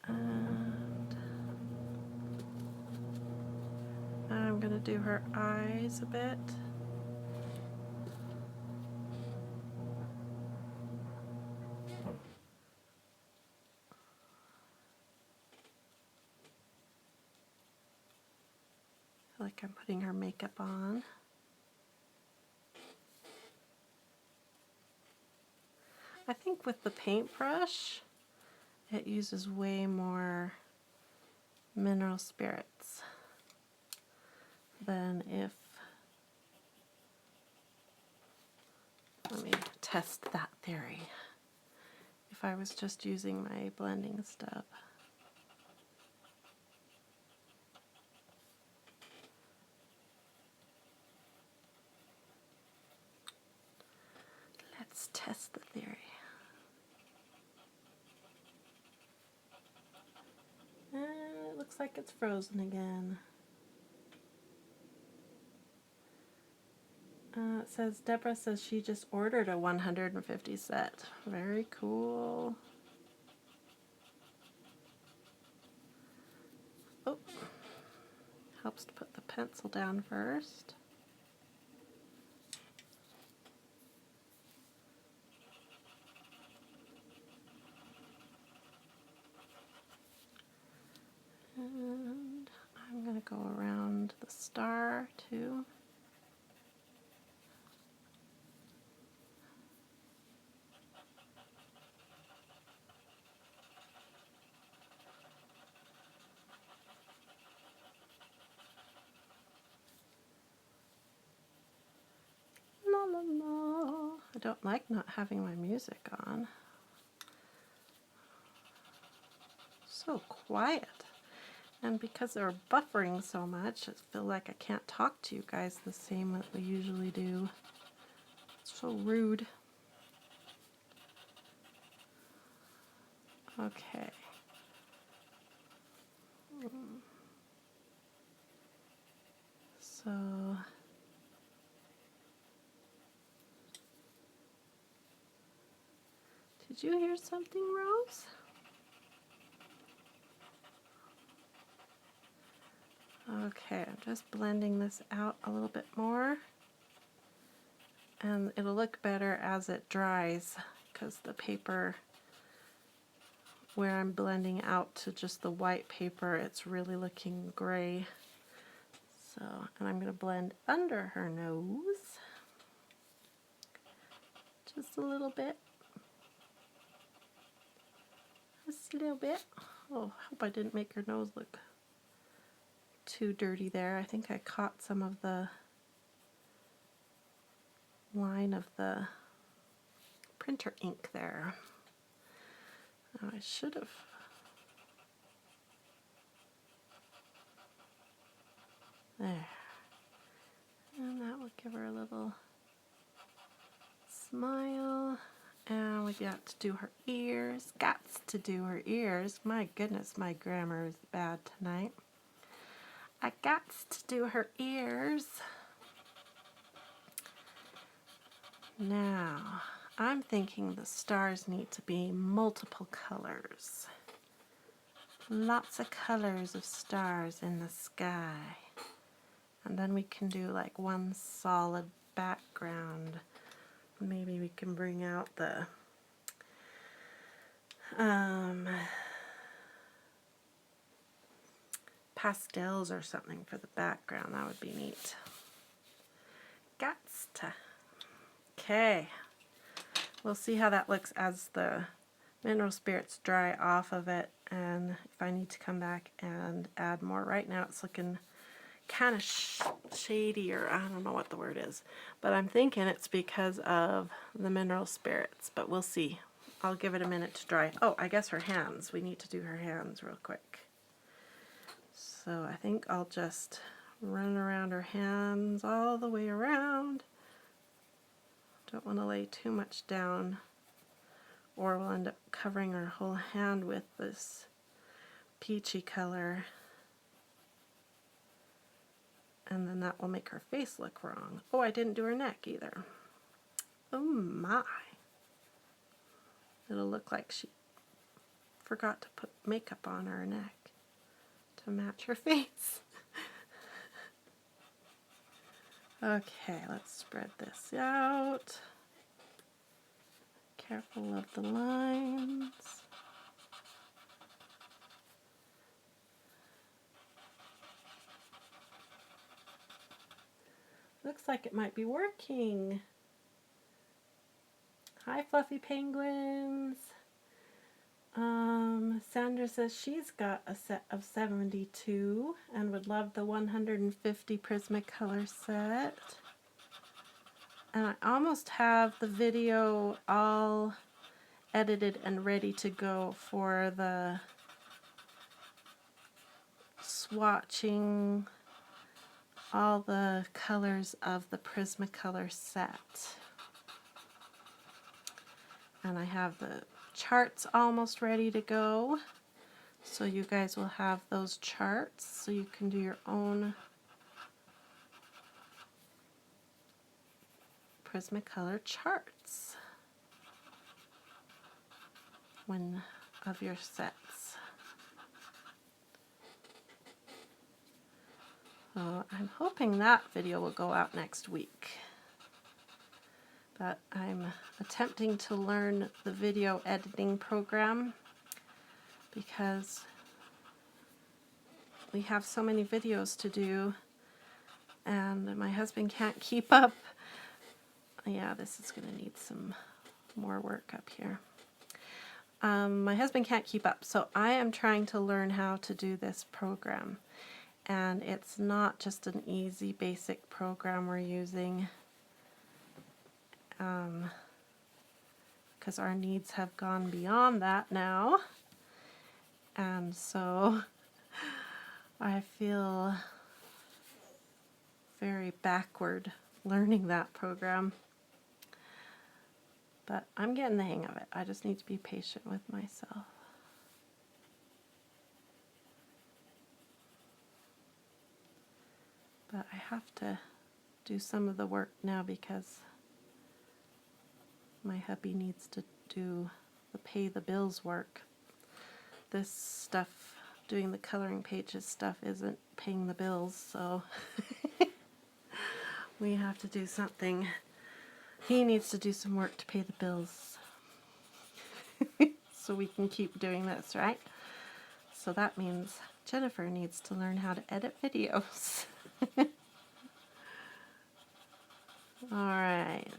And I'm going to do her eyes a bit. I feel like I'm putting her makeup on. I think with the paintbrush, it uses way more Mineral Spirits than if, let me test that theory, if I was just using my blending stub. Let's test the theory. It looks like it's frozen again. It says, Deborah says she just ordered a 150 set. Very cool. Oh, helps to put the pencil down first. And I'm going to go around the star too. La la la. I don't like not having my music on. So quiet. And because they're buffering so much, I feel like I can't talk to you guys the same that we usually do. It's so rude. Okay. So Did you hear something, Rose? Okay, I'm just blending this out a little bit more. And it'll look better as it dries because the paper, where I'm blending out to just the white paper, it's really looking gray. So, and I'm going to blend under her nose. Just a little bit. Just a little bit. Oh, I hope I didn't make her nose look too dirty there. I think I caught some of the line of the printer ink there. Oh, I should have. There. And that will give her a little smile. And we got to do her ears. Gots to do her ears. My goodness, my grammar is bad tonight. I gots to do her ears. Now, I'm thinking the stars need to be multiple colors. Lots of colors of stars in the sky. And then we can do like one solid background. Maybe we can bring out the pastels or something for the background. That would be neat. Gots to. Okay. We'll see how that looks as the mineral spirits dry off of it, and if I need to come back and add more. Right now it's looking kind of shady, or I don't know what the word is, but I'm thinking it's because of the mineral spirits, but we'll see. I'll give it a minute to dry. Oh, I guess her hands. We need to do her hands real quick. So I think I'll just run around her hands all the way around. Don't want to lay too much down, or we'll end up covering her whole hand with this peachy color, and then that will make her face look wrong. Oh, I didn't do her neck either. Oh my. It'll look like she forgot to put makeup on her neck to match her face. Okay, let's spread this out. Careful of the lines. Looks like it might be working. Hi, Fluffy Penguins. Sandra says she's got a set of 72 and would love the 150 Prismacolor set. And I almost have the video all edited and ready to go for the swatching all the colors of the Prismacolor set. And I have the charts almost ready to go, so you guys will have those charts so you can do your own Prismacolor charts of your sets. So I'm hoping that video will go out next week. But I'm attempting to learn the video editing program because we have so many videos to do and my husband can't keep up. Yeah, this is going to need some more work up here. My husband can't keep up, so I am trying to learn how to do this program. And it's not just an easy basic program we're using, because our needs have gone beyond that now. And so I feel very backward learning that program. But I'm getting the hang of it. I just need to be patient with myself. But I have to do some of the work now because my hubby needs to do the pay the bills work. This stuff, doing the coloring pages stuff, isn't paying the bills, so we have to do something. He needs to do some work to pay the bills. So we can keep doing this, right? So that means Jennifer needs to learn how to edit videos. Alright.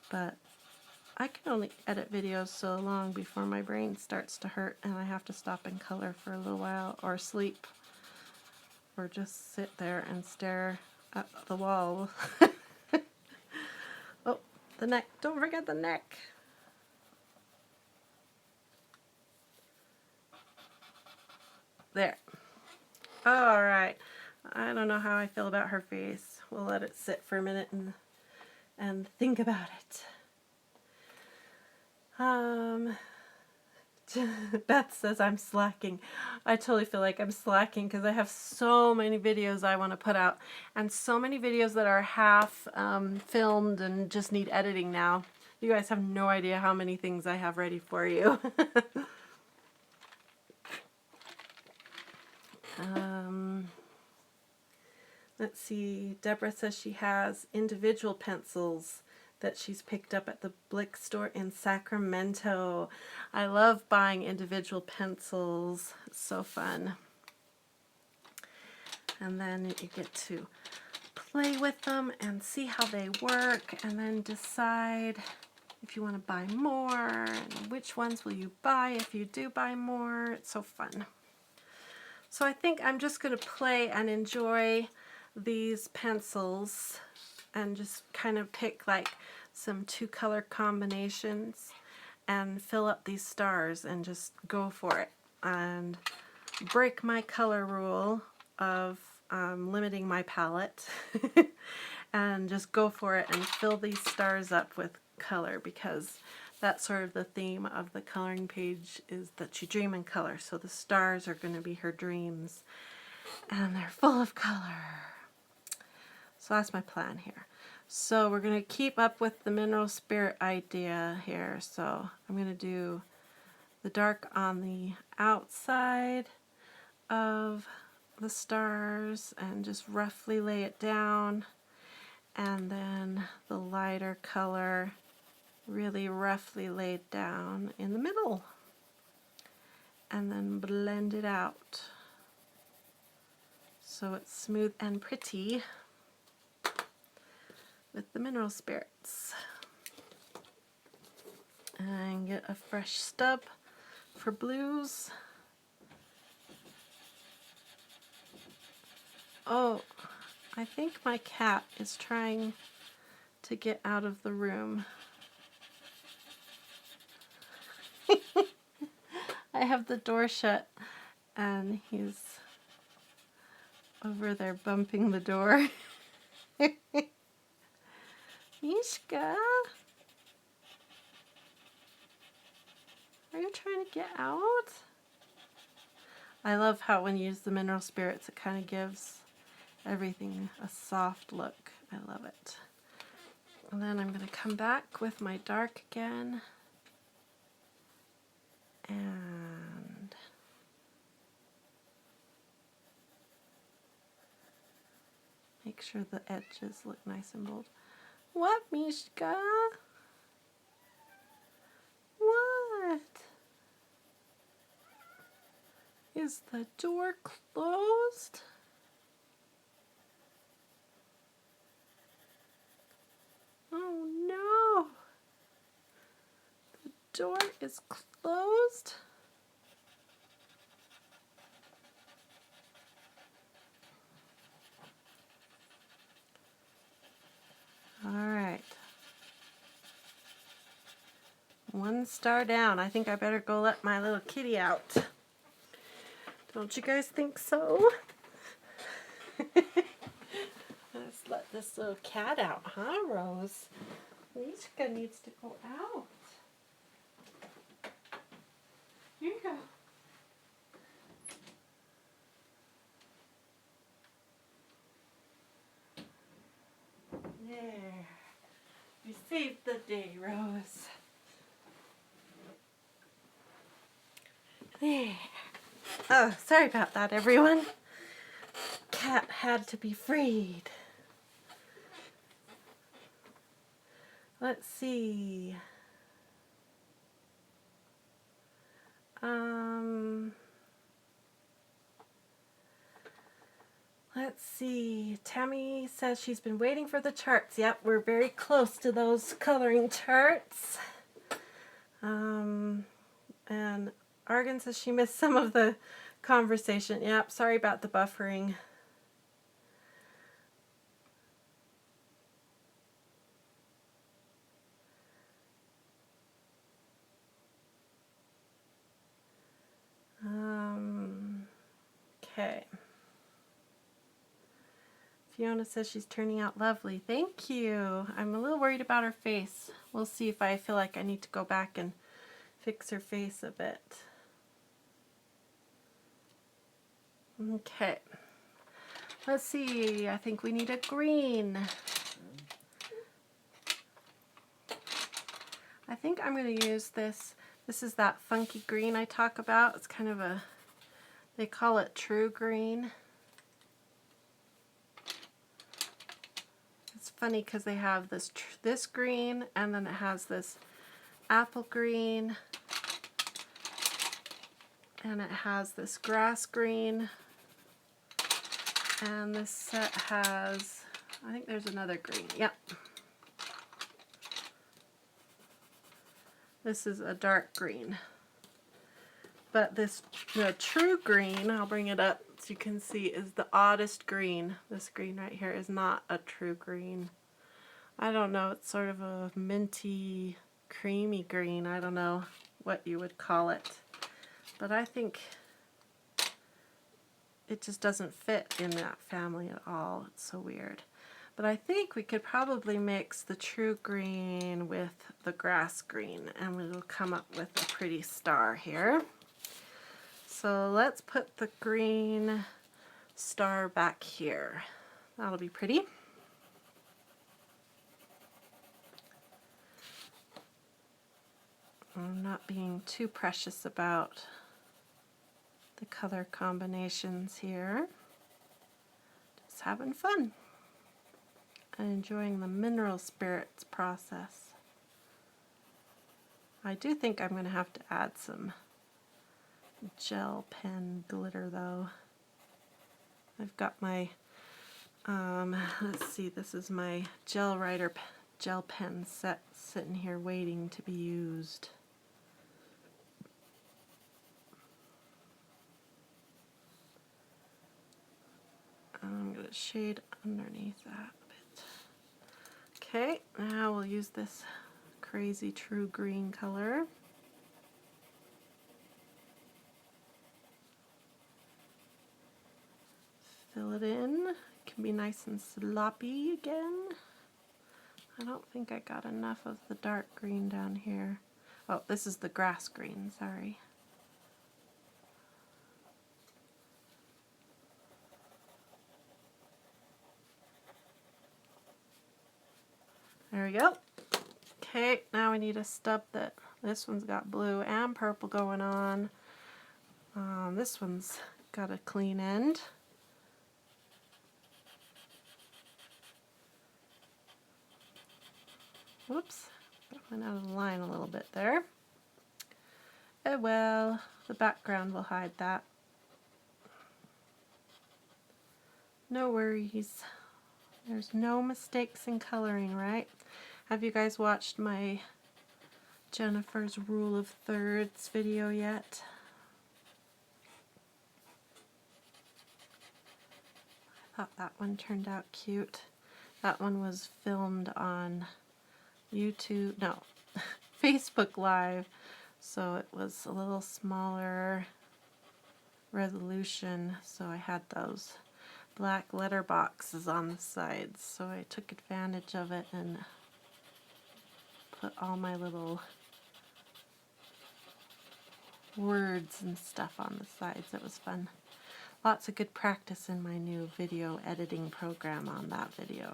But I can only edit videos so long before my brain starts to hurt and I have to stop and color for a little while, or sleep, or just sit there and stare at the wall. Oh, the neck. Don't forget the neck. There. Alright. I don't know how I feel about her face. We'll let it sit for a minute and think about it. Beth says I'm slacking. I totally feel like I'm slacking because I have so many videos I want to put out, and so many videos that are half filmed and just need editing now. You guys have no idea how many things I have ready for you. Let's see. Deborah says she has individual pencils that she's picked up at the Blick store in Sacramento. I love buying individual pencils. It's so fun. And then you get to play with them and see how they work, and then decide if you want to buy more and which ones will you buy if you do buy more. It's so fun. So I think I'm just going to play and enjoy these pencils and just kind of pick like some 2-color combinations and fill up these stars and just go for it and break my color rule of limiting my palette and just go for it and fill these stars up with color, because that's sort of the theme of the coloring page, is that you dream in color. So the stars are going to be her dreams, and they're full of color. So that's my plan here. So we're going to keep up with the mineral spirit idea here. So I'm going to do the dark on the outside of the stars and just roughly lay it down, and then the lighter color really roughly laid down in the middle, and then blend it out so it's smooth and pretty with the mineral spirits. And get a fresh stub for blues. Oh, I think my cat is trying to get out of the room. I have the door shut and he's over there bumping the door. Mishka, are you trying to get out? I love how when you use the mineral spirits, it kind of gives everything a soft look. I love it. And then I'm going to come back with my dark again. And make sure the edges look nice and bold. What, Mishka? What? Is the door closed? Oh no! The door is closed? Alright. 1 star down. I think I better go let my little kitty out. Don't you guys think so? Let's let this little cat out, huh, Rose? Mishka needs to go out. Here you go. There. saved the day, Rose. There. Oh, sorry about that, everyone. Cat had to be freed. Let's see. Let's see. Tammy says she's been waiting for the charts. Yep, we're very close to those coloring charts. And Argan says she missed some of the conversation. Yep, sorry about the buffering. Okay. Fiona says she's turning out lovely. Thank you. I'm a little worried about her face. We'll see if I feel like I need to go back and fix her face a bit. Okay. Let's see. I think we need a green. I think I'm going to use this. This is that funky green I talk about. It's kind of a, they call it true green. It's funny because they have this green, and then it has this apple green, and it has this grass green, and this set has, I think there's another green. Yep. This is a dark green. But this, the true green, I'll bring it up so you can see, is the oddest green. This green right here is not a true green. I don't know, it's sort of a minty, creamy green. I don't know what you would call it. But I think it just doesn't fit in that family at all. It's so weird. But I think we could probably mix the true green with the grass green, and we'll come up with a pretty star here. So let's put the green star back here. That'll be pretty. I'm not being too precious about the color combinations here. Just having fun and enjoying the mineral spirits process. I do think I'm going to have to add some gel pen glitter though. I've got my, let's see, this is my gel writer gel pen set sitting here waiting to be used. I'm going to shade underneath that a bit. Okay, now we'll use this crazy true green color. Fill it in. It can be nice and sloppy again. I don't think I got enough of the dark green down here. Oh, this is the grass green, sorry. There we go. Okay, now we need a stub that, this one's got blue and purple going on. This one's got a clean end. Whoops, that went out of line a little bit there. Oh well, the background will hide that. No worries. There's no mistakes in coloring, right? Have you guys watched my Jennifer's Rule of Thirds video yet? I thought that one turned out cute. That one was filmed on YouTube, no, Facebook Live, so it was a little smaller resolution, so I had those black letter boxes on the sides, so I took advantage of it and put all my little words and stuff on the sides. It was fun. Lots of good practice in my new video editing program on that video.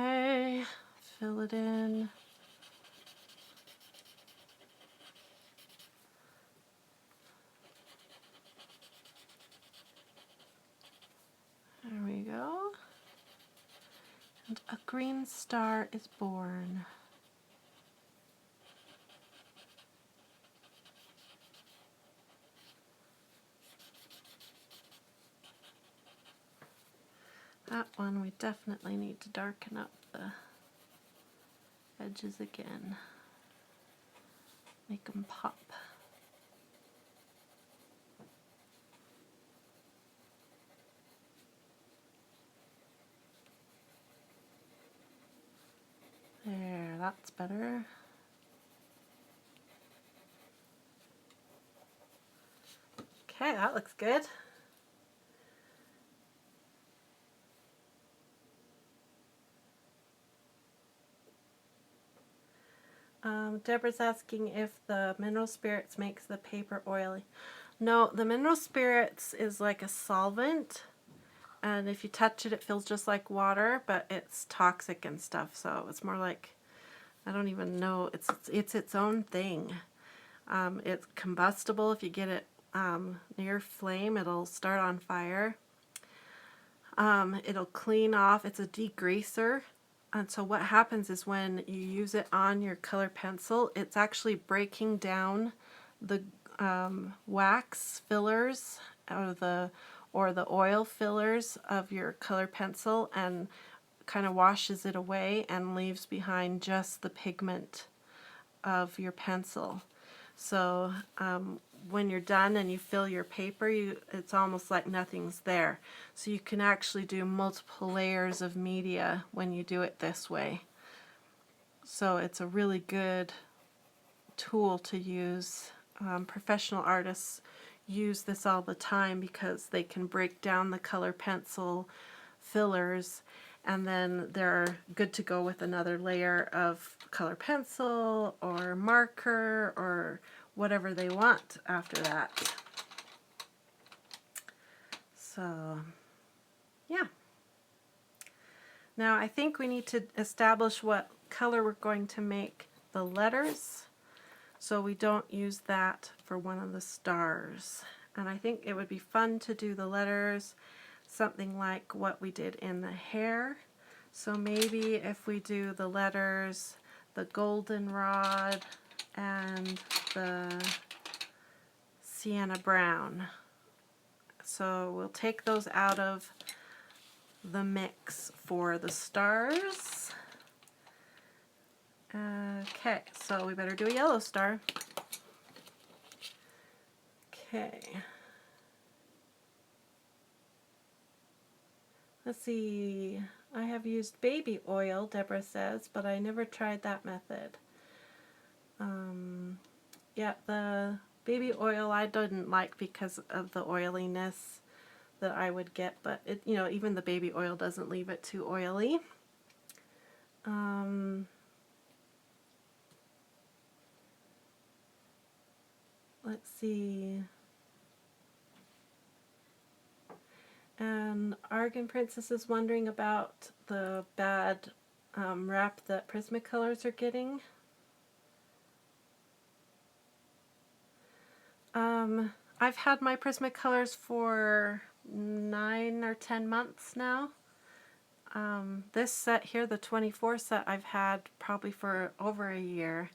Okay, fill it in. There we go. And a green star is born. That one we definitely need to darken up the edges again. Make them pop. There, that's better. Okay, that looks good. Deborah's asking if the mineral spirits makes the paper oily. No, the mineral spirits is like a solvent, and if you touch it, it feels just like water, but it's toxic and stuff. So it's more like, I don't even know. It's its own thing. It's combustible. If you get it near flame, it'll start on fire. It'll clean off. It's a degreaser. And so what happens is when you use it on your color pencil, it's actually breaking down the wax fillers or the oil fillers of your color pencil and kind of washes it away and leaves behind just the pigment of your pencil. So when you're done and you fill your paper, it's almost like nothing's there. So you can actually do multiple layers of media when you do it this way. So it's a really good tool to use. Professional artists use this all the time because they can break down the color pencil fillers, and then they're good to go with another layer of color pencil or marker or whatever they want after that. So, yeah. Now I think we need to establish what color we're going to make the letters, so we don't use that for one of the stars. And I think it would be fun to do the letters something like what we did in the hair. So maybe if we do the letters, the goldenrod and the sienna brown. So we'll take those out of the mix for the stars. Okay, so we better do a yellow star. Okay. Let's see. I have used baby oil, Deborah says, but I never tried that method. Yeah, the baby oil I didn't like because of the oiliness that I would get, but it, you know, even the baby oil doesn't leave it too oily. Let's see. And Argan Princess is wondering about the bad rap that Prismacolors are getting. I've had my Prismacolors for 9 or 10 months now. This set here, the 24 set, I've had probably for over a year.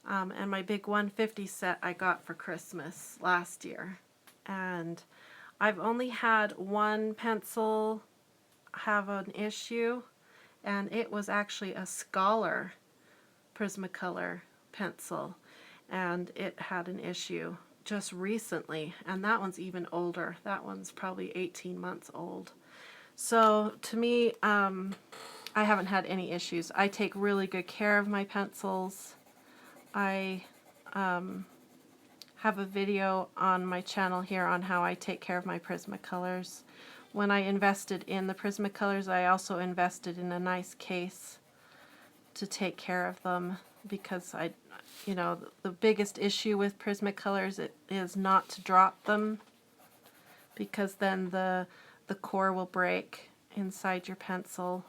And my big 150 set I got for Christmas last year. And I've only had one pencil have an issue, and it was actually a Scholar Prismacolor pencil, and it had an issue just recently, and that one's even older. That one's probably 18 months old. So to me, I haven't had any issues. I take really good care of my pencils. I have a video on my channel here on how I take care of my Prismacolors. When I invested in the Prismacolors, I also invested in a nice case to take care of them, because you know, the biggest issue with Prismacolors is not to drop them, because then the core will break inside your pencil.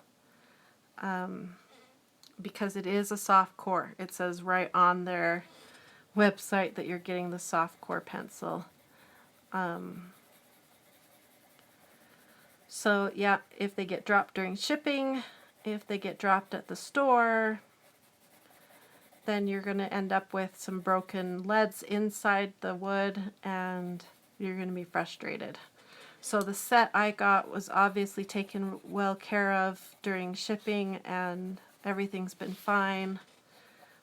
because it is a soft core. It says right on their website that you're getting the soft core pencil. So yeah, if they get dropped during shipping, if they get dropped at the store, then you're going to end up with some broken leads inside the wood and you're going to be frustrated. So the set I got was obviously taken well care of during shipping, and everything's been fine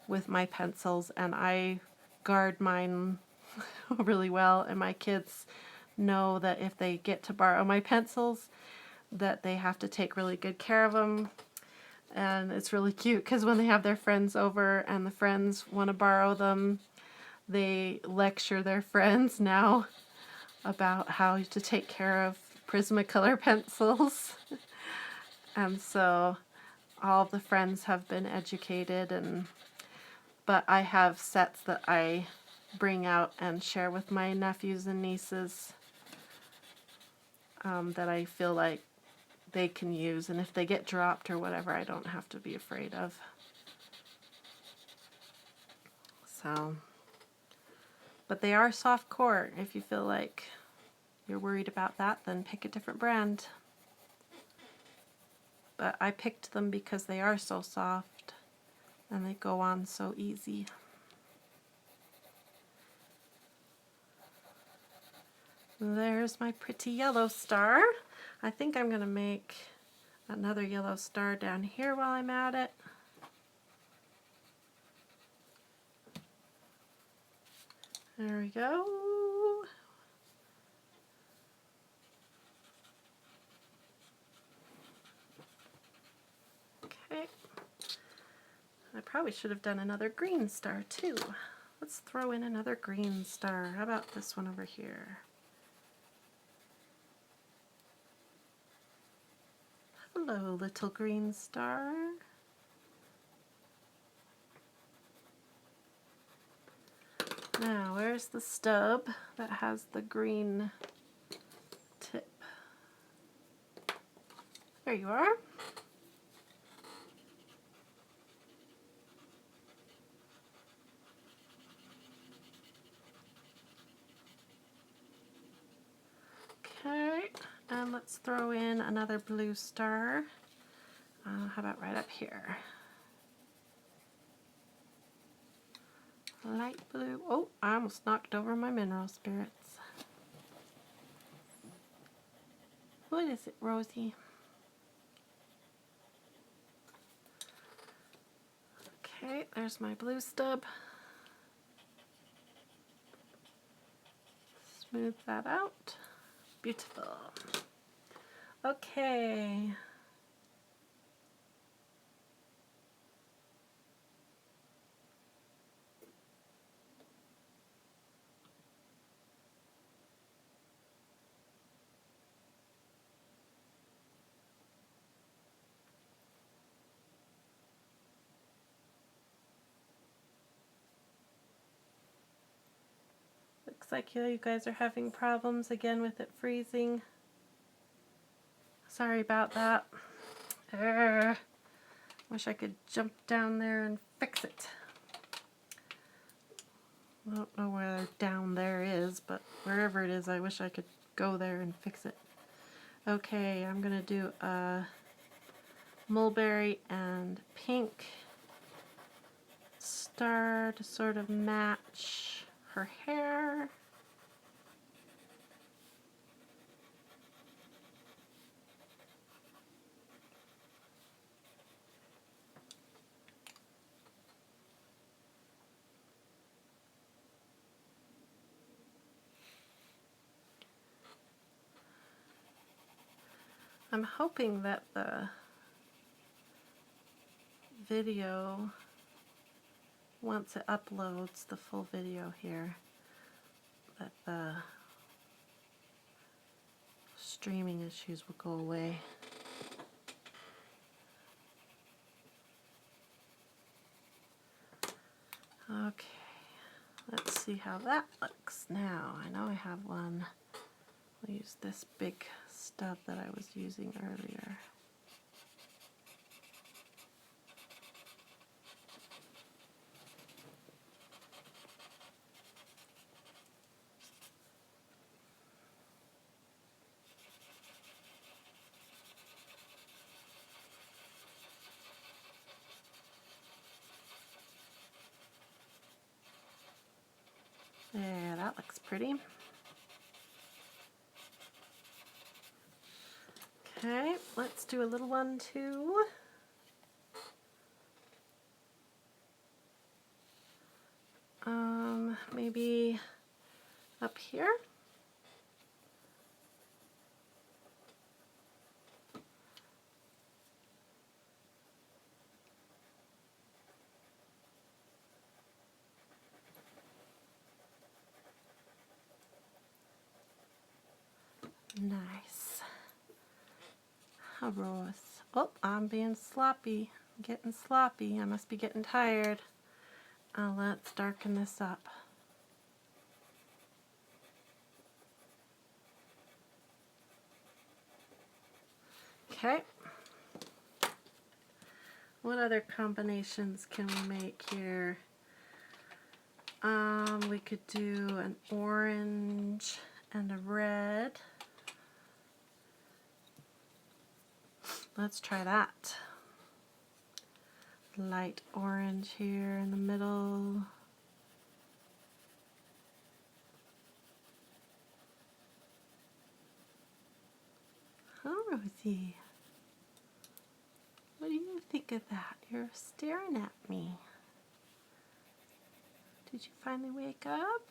with my pencils, and I guard mine really well, and my kids know that if they get to borrow my pencils that they have to take really good care of them. And it's really cute because when they have their friends over and the friends want to borrow them, they lecture their friends now about how to take care of Prismacolor pencils. And so all the friends have been educated, but I have sets that I bring out and share with my nephews and nieces that I feel like they can use, and if they get dropped or whatever, I don't have to be afraid of. So, but they are soft core. If you feel like you're worried about that, then pick a different brand. But I picked them because they are so soft and they go on so easy. There's my pretty yellow star. I think I'm going to make another yellow star down here while I'm at it. There we go. Okay. I probably should have done another green star too. Let's throw in another green star. How about this one over here? Hello, little green star. Now, where's the stub that has the green tip? There you are. Okay, and let's throw in another blue star. How about right up here? Light blue. Oh, I almost knocked over my mineral spirits. What is it, Rosie? Okay, there's my blue stub. Smooth that out. Beautiful. Okay. Looks like you guys are having problems again with it freezing. Sorry about that. Wish I could jump down there and fix it. I don't know where down there is, but wherever it is, I wish I could go there and fix it. Okay, I'm gonna do a mulberry and pink star to sort of match her hair. I'm hoping that the video, once it uploads the full video here, that the streaming issues will go away. Okay, let's see how that looks now. I know I have one. I'll use this big stub that I was using earlier. Yeah, that looks pretty. Okay, let's do a little one too. Maybe up here. Nice. A rose. Oh, I'm being sloppy. I'm getting sloppy. I must be getting tired. Let's darken this up. Okay. What other combinations can we make here? We could do an orange and a red. Let's try that. Light orange here in the middle. Oh, Rosie. What do you think of that? You're staring at me. Did you finally wake up?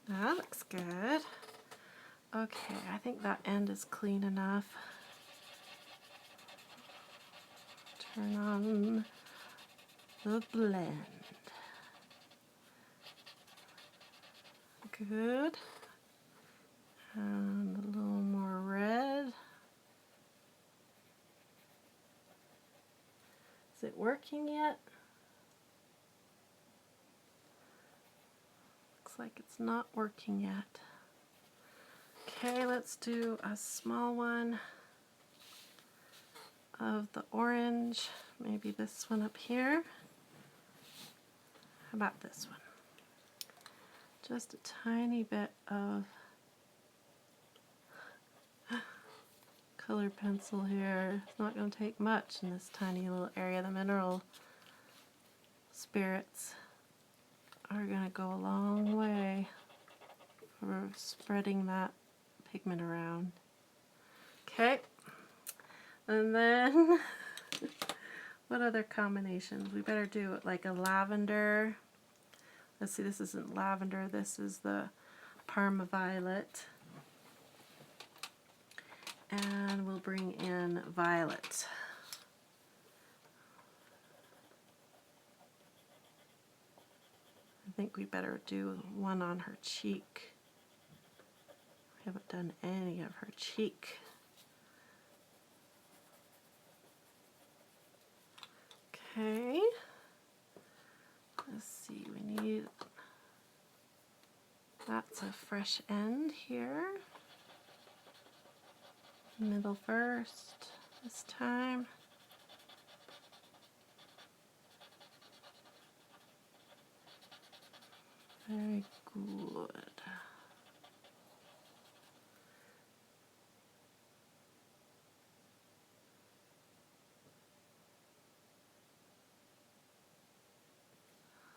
That looks good. Okay, I think that end is clean enough. Turn on the blend. Good. And a little more red. Is it working yet? Looks like it's not working yet. Okay, let's do a small one of the orange. Maybe this one up here. How about this one? Just a tiny bit of color pencil here. It's not going to take much in this tiny little area. The mineral spirits are going to go a long way for spreading that pigment around. Okay, and then what other combinations? We better do it like a lavender. Let's see, this isn't lavender, this is the Parma Violet. And we'll bring in violet. I think we better do one on her cheek. We haven't done any of her cheek. Okay. Let's see, we need, that's a fresh end here. Middle first this time. Very good.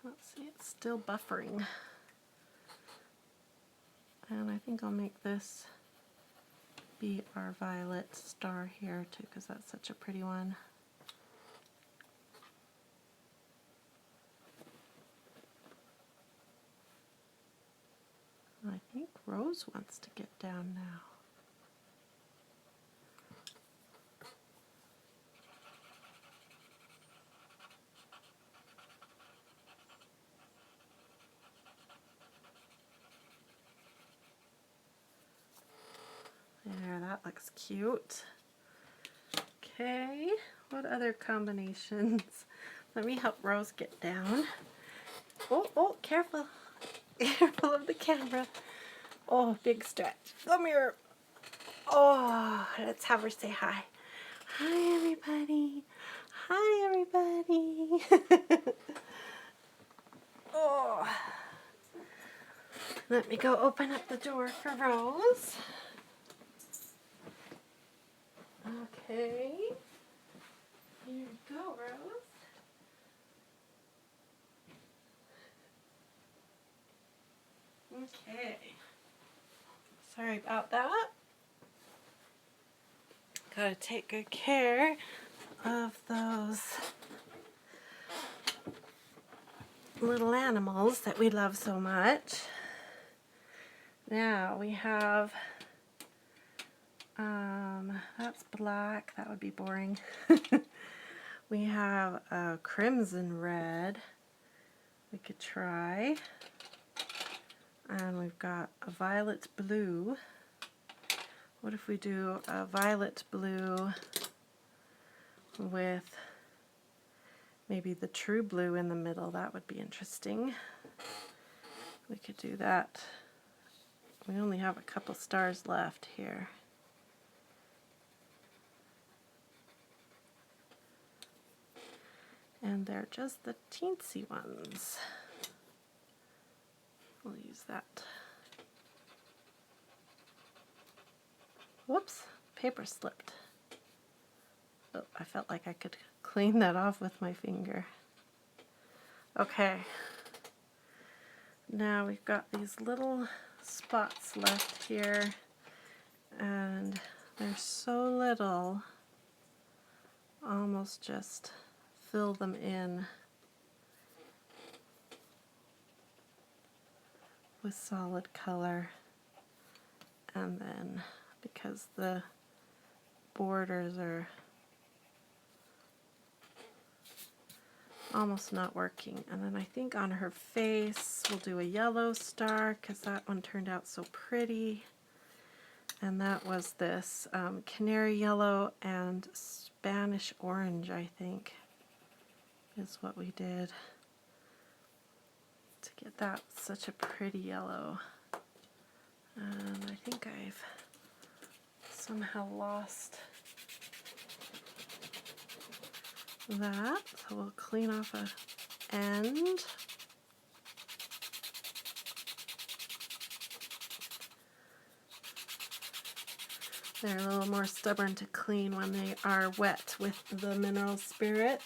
Let's see, it's still buffering. And I think I'll make this be our violet star here too, because that's such a pretty one. I think Rose wants to get down now. There, that looks cute. Okay, what other combinations? Let me help Rose get down. Oh, careful. Careful of the camera. Oh, big stretch. Come here. Oh, let's have her say hi. Hi, everybody. Hi, everybody. Oh. Let me go open up the door for Rose. Okay. Okay. Sorry about that. Gotta take good care of those little animals that we love so much. Now we have, that's black, that would be boring. We have a crimson red we could try. And we've got a violet blue. What if we do a violet blue with maybe the true blue in the middle? That would be interesting. We could do that. We only have a couple stars left here. And they're just the teensy ones. We'll use that. Whoops, paper slipped. Oh, I felt like I could clean that off with my finger. Okay. Now we've got these little spots left here, and they're so little, almost just fill them in with solid color. And then because the borders are almost not working, and then I think on her face we'll do a yellow star because that one turned out so pretty. And that was this canary yellow and Spanish orange, I think, is what we did to get that such a pretty yellow. And I think I've somehow lost that, so we'll clean off a end. They're a little more stubborn to clean when they are wet with the mineral spirits.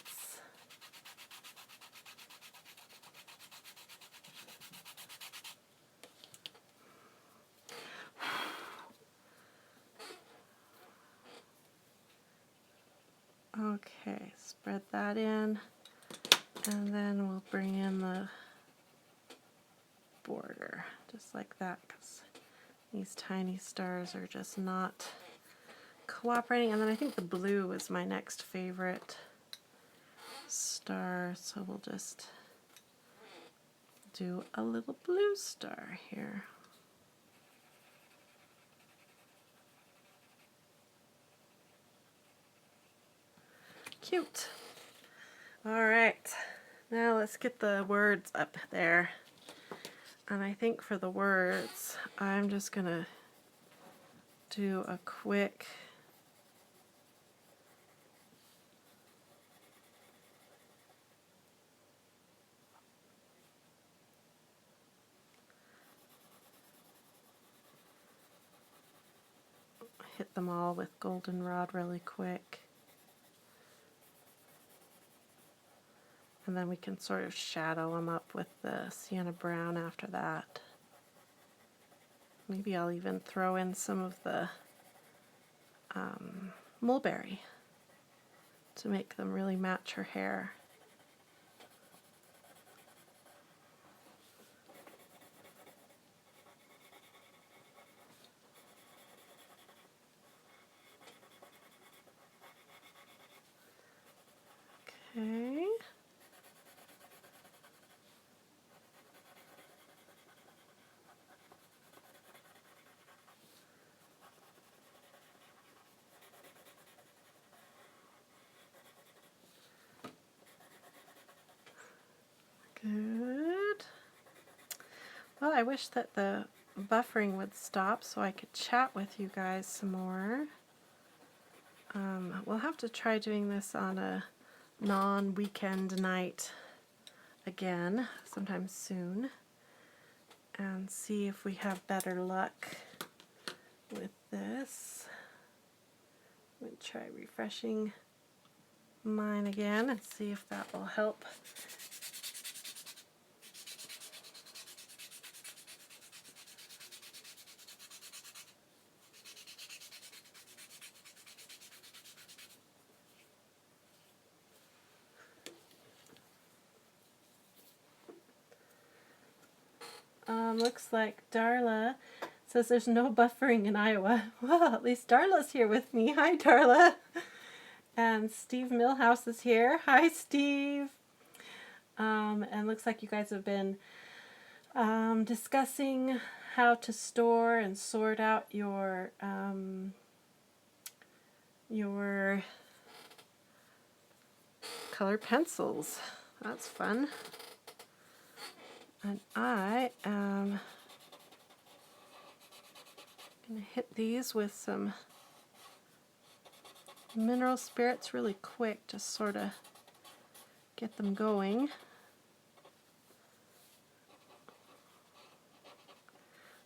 Okay, spread that in, and then we'll bring in the border, just like that, because these tiny stars are just not cooperating. And then I think the blue is my next favorite star, so we'll just do a little blue star here. Cute. All right, now let's get the words up there. And I think for the words, I'm just gonna do a quick hit them all with goldenrod really quick. And then we can sort of shadow them up with the sienna brown after that. Maybe I'll even throw in some of the mulberry to make them really match her hair. Okay. Good. Well, I wish that the buffering would stop so I could chat with you guys some more. We'll have to try doing this on a non-weekend night again sometime soon and see if we have better luck with this. Let me try refreshing mine again and see if that will help Looks like Darla says there's no buffering in Iowa. Well, at least Darla's here with me. Hi, Darla. And Steve Millhouse is here. Hi, Steve. And looks like you guys have been discussing how to store and sort out your color pencils. That's fun. And I am going to hit these with some mineral spirits really quick, just sort of get them going.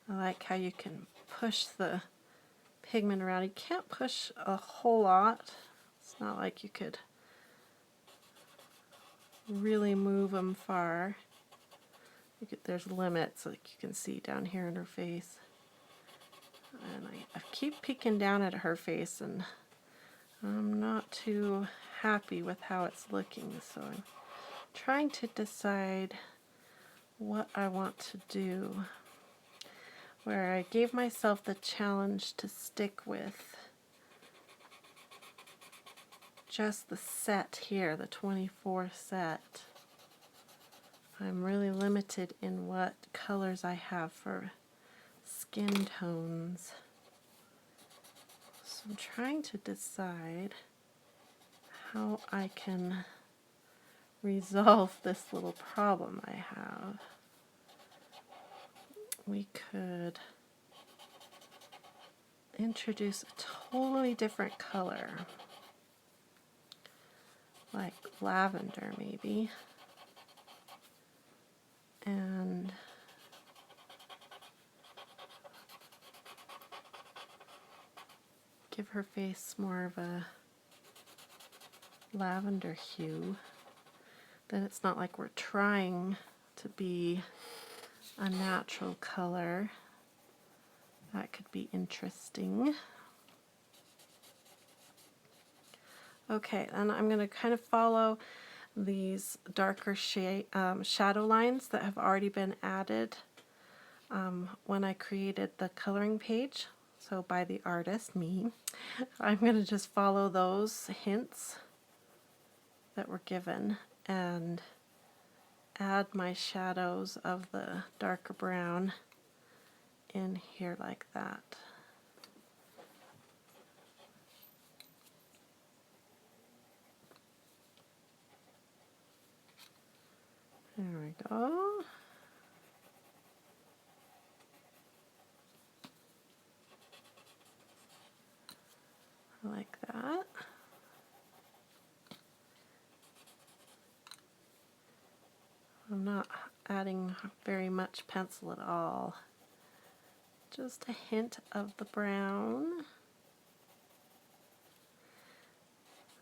I like how you can push the pigment around. You can't push a whole lot. It's not like you could really move them far. There's limits, like you can see down here in her face. And I keep peeking down at her face, and I'm not too happy with how it's looking, so I'm trying to decide what I want to do. Where I gave myself the challenge to stick with just the set here, the 24 set. I'm really limited in what colors I have for skin tones. So I'm trying to decide how I can resolve this little problem I have. We could introduce a totally different color, like lavender maybe, and give her face more of a lavender hue. Then it's not like we're trying to be a natural color. That could be interesting. Okay, and I'm going to kind of follow these darker shadow lines that have already been added when I created the coloring page. So by the artist, me. I'm going to just follow those hints that were given and add my shadows of the darker brown in here like that. There we go. I like that. I'm not adding very much pencil at all. Just a hint of the brown.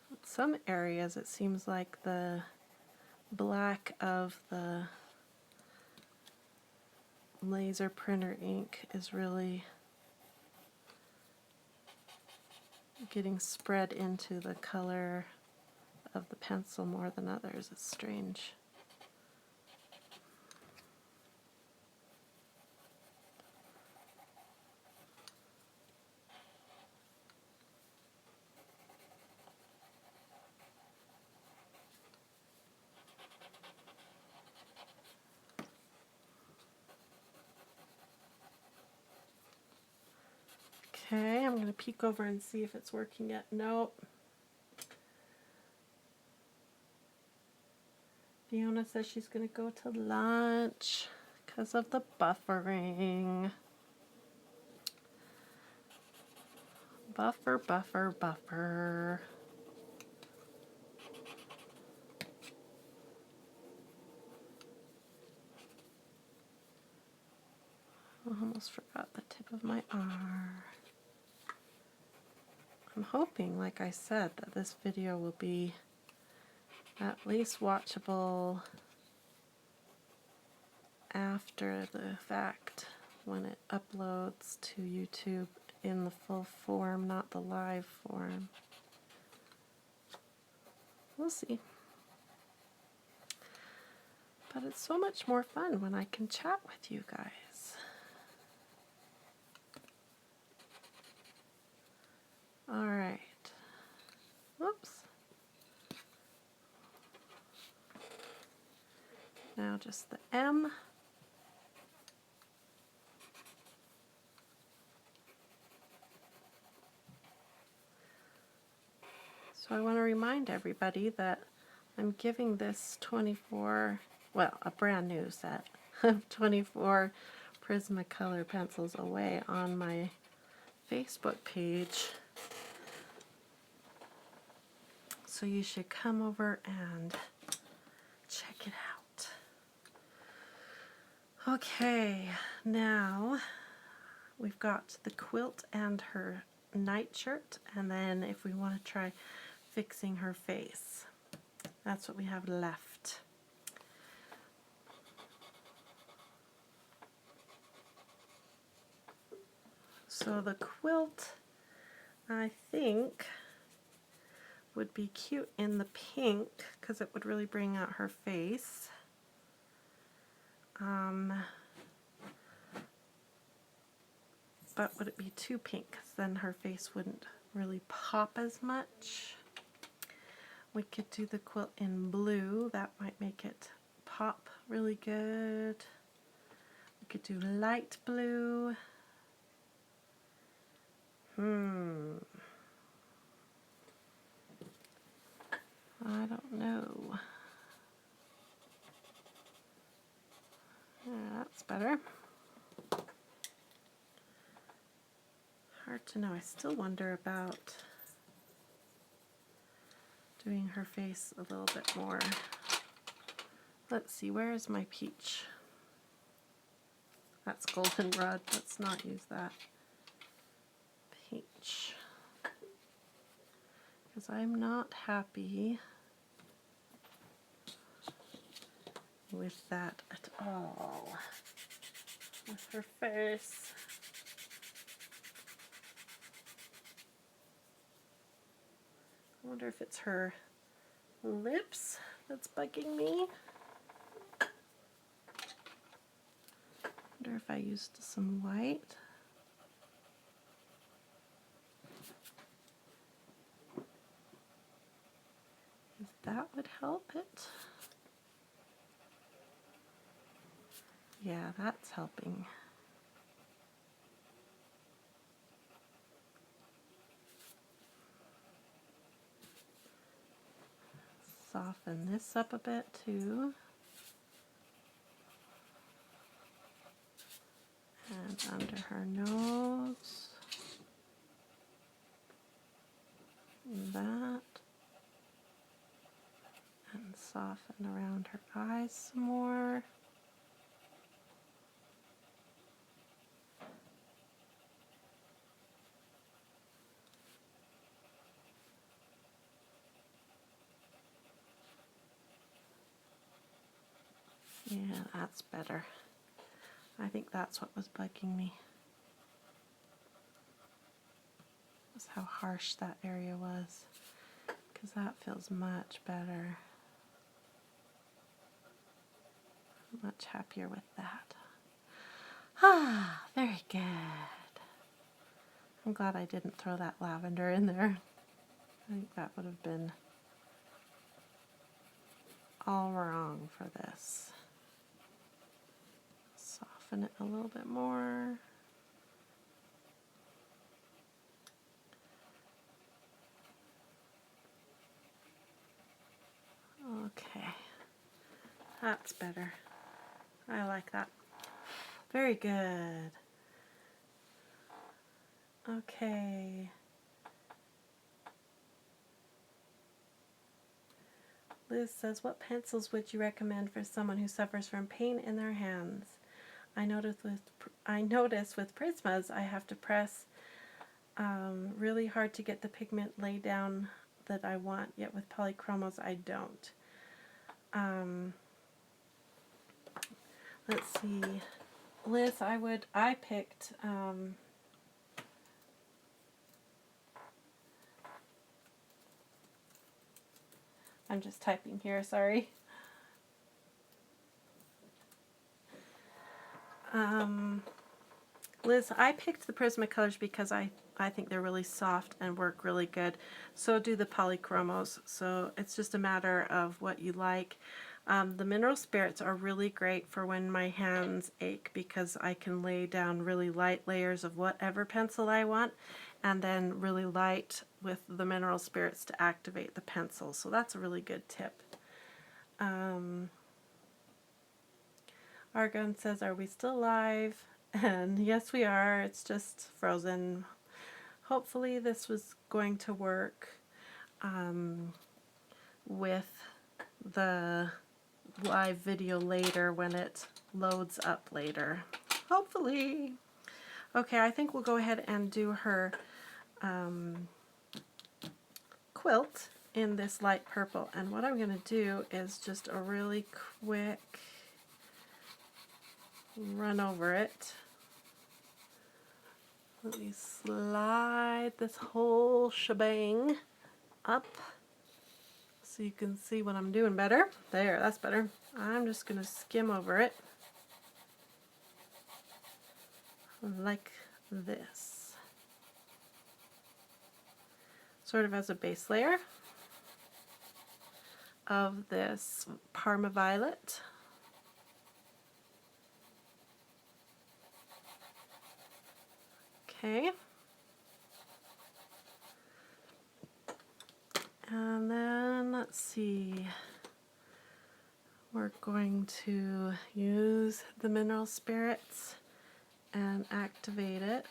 In some areas it seems like the black of the laser printer ink is really getting spread into the color of the pencil more than others. It's strange. Okay, I'm going to peek over and see if it's working yet. Nope. Fiona says she's going to go to lunch because of the buffering. Buffer, buffer, buffer. I almost forgot the tip of my R. I'm hoping, like I said, that this video will be at least watchable after the fact when it uploads to YouTube in the full form, not the live form. We'll see. But it's so much more fun when I can chat with you guys. Alright. Whoops. Now just the M. So I want to remind everybody that I'm giving this 24, well, a brand new set of 24 Prismacolor pencils away on my Facebook page. So you should come over and check it out. Okay, now we've got the quilt and her nightshirt, and then if we want to try fixing her face, that's what we have left. So the quilt, I think, would be cute in the pink because it would really bring out her face. But would it be too pink? 'Cause then her face wouldn't really pop as much. We could do the quilt in blue. That might make it pop really good. We could do light blue. I don't know. Yeah, that's better. Hard to know. I still wonder about doing her face a little bit more. Let's see, where is my peach? That's goldenrod. Let's not use that. Peach. Because I'm not happy with that at all. With her face. I wonder if it's her lips that's bugging me. Wonder if I used some white. If that would help it. Yeah, that's helping. Soften this up a bit too. And under her nose. That. And soften around her eyes some more. Yeah, that's better. I think that's what was bugging me. Was how harsh that area was. Because that feels much better. I'm much happier with that. Ah, very good. I'm glad I didn't throw that lavender in there. I think that would have been all wrong for this. Soften it a little bit more. Okay, that's better. I like that. Very good. Okay. Liz says, what pencils would you recommend for someone who suffers from pain in their hands? I notice with Prismas I have to press really hard to get the pigment laid down that I want, yet with polychromos I don't. Let's see, Liz, I picked I'm just typing here, sorry. Liz, I picked the Prismacolors because I I think they're really soft and work really good. So do the polychromos. So it's just a matter of what you like. The mineral spirits are really great for when my hands ache, because I can lay down really light layers of whatever pencil I want, and then really light with the mineral spirits to activate the pencil. So that's a really good tip. Argon says, are we still live? And yes, we are. It's just frozen. Hopefully this was going to work with the live video later when it loads up later. Hopefully. Okay, I think we'll go ahead and do her quilt in this light purple. And what I'm going to do is just a really quick run over it. Let me slide this whole shebang up so you can see what I'm doing better. There, that's better. I'm just going to skim over it like this, sort of as a base layer of this Parma Violet. Okay. And then let's see, we're going to use the mineral spirits and activate it.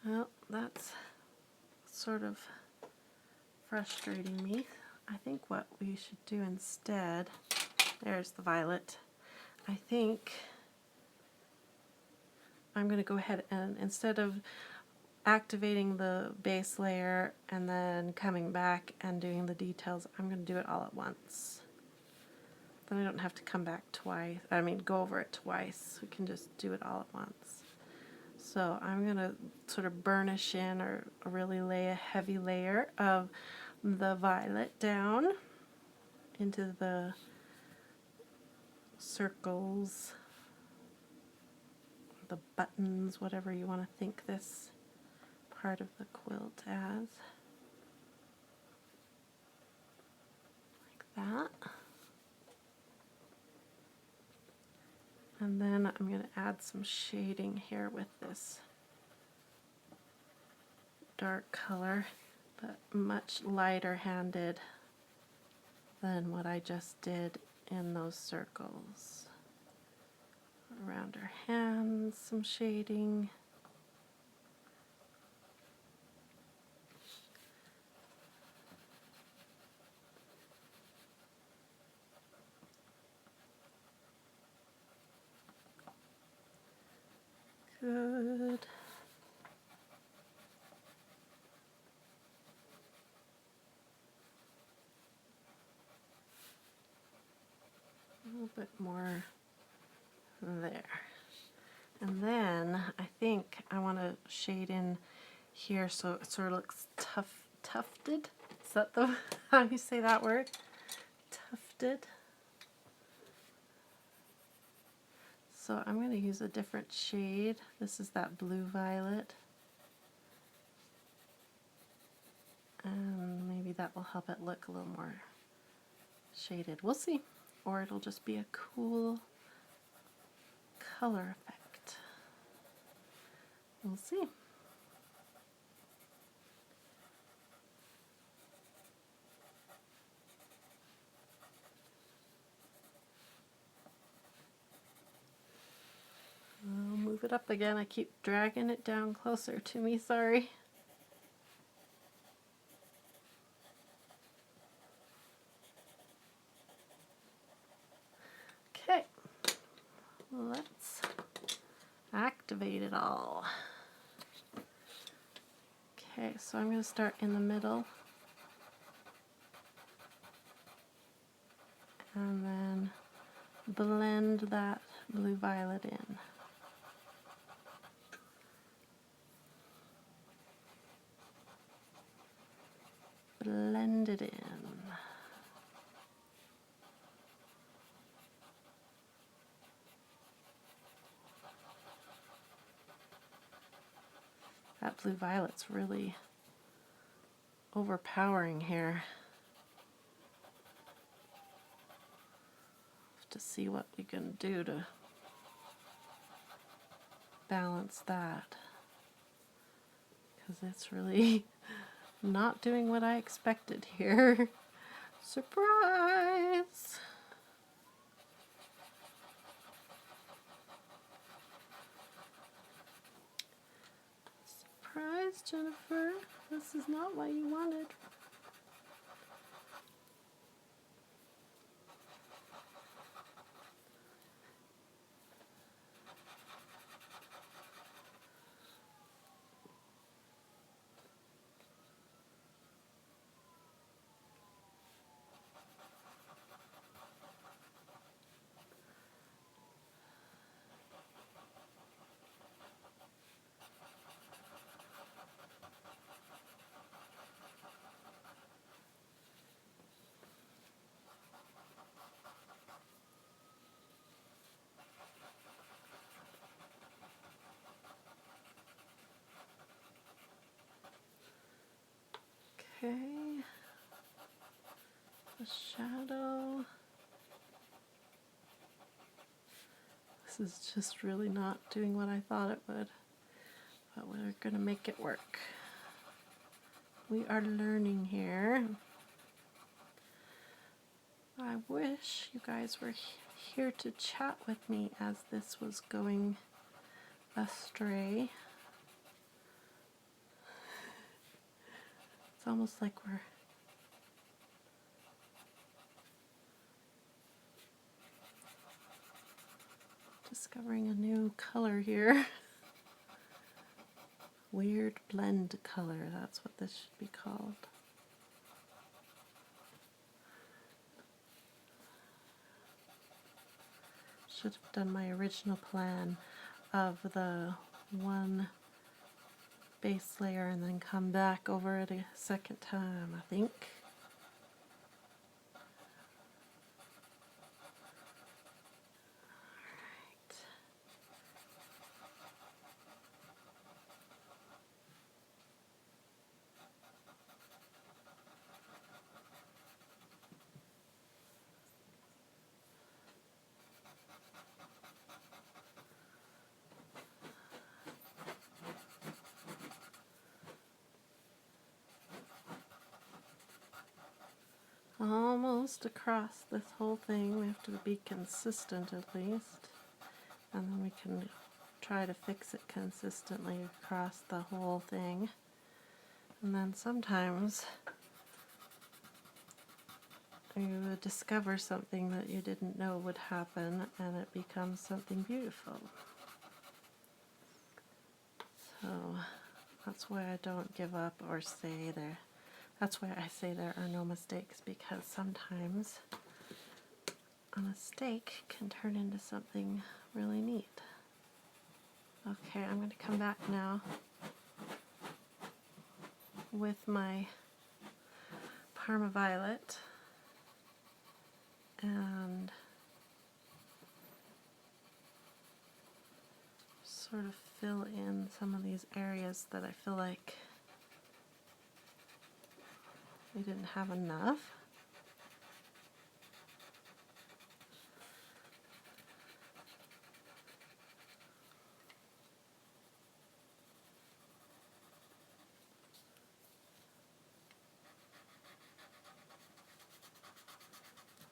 Well, that's sort of frustrating me. I think what we should do instead, there's the violet. I think I'm going to go ahead and, instead of activating the base layer and then coming back and doing the details, I'm going to do it all at once. Then I don't have to come back twice, go over it twice. We can just do it all at once. So I'm going to sort of burnish in, or really lay a heavy layer of the violet down into the circles, the buttons, whatever you want to think this part of the quilt as. Like that. And then I'm going to add some shading here with this dark color, but much lighter handed than what I just did in those circles. Around her hands, some shading. Good. A little bit more there. And then I think I want to shade in here so it sort of looks tufted. Is that the how you say that word? Tufted. So I'm going to use a different shade. This is that blue violet. And maybe that will help it look a little more shaded. We'll see. Or it'll just be a cool color effect. We'll see. I'll move it up again. I keep dragging it down closer to me, sorry. Okay, let's activate it all. Okay, so I'm going to start in the middle and then blend that blue violet in. Blend it in. That blue violet's really overpowering here. Have to see what we can do to balance that, because it's really not doing what I expected here. Surprise! Surprise, Jennifer. This is not what you wanted. Okay, the shadow. This is just really not doing what I thought it would, but we're gonna make it work. We are learning here. I wish you guys were here to chat with me as this was going astray. It's almost like we're discovering a new color here. Weird blend color, that's what this should be called. Should have done my original plan of the one base layer and then come back over it a second time, I think. Almost across this whole thing. We have to be consistent at least, and then we can try to fix it consistently across the whole thing. And then sometimes you discover something that you didn't know would happen, and it becomes something beautiful. So that's why I don't give up or say there. That's why I say there are no mistakes, because sometimes a mistake can turn into something really neat. Okay, I'm going to come back now with my Parma Violet and sort of fill in some of these areas that I feel like we didn't have enough.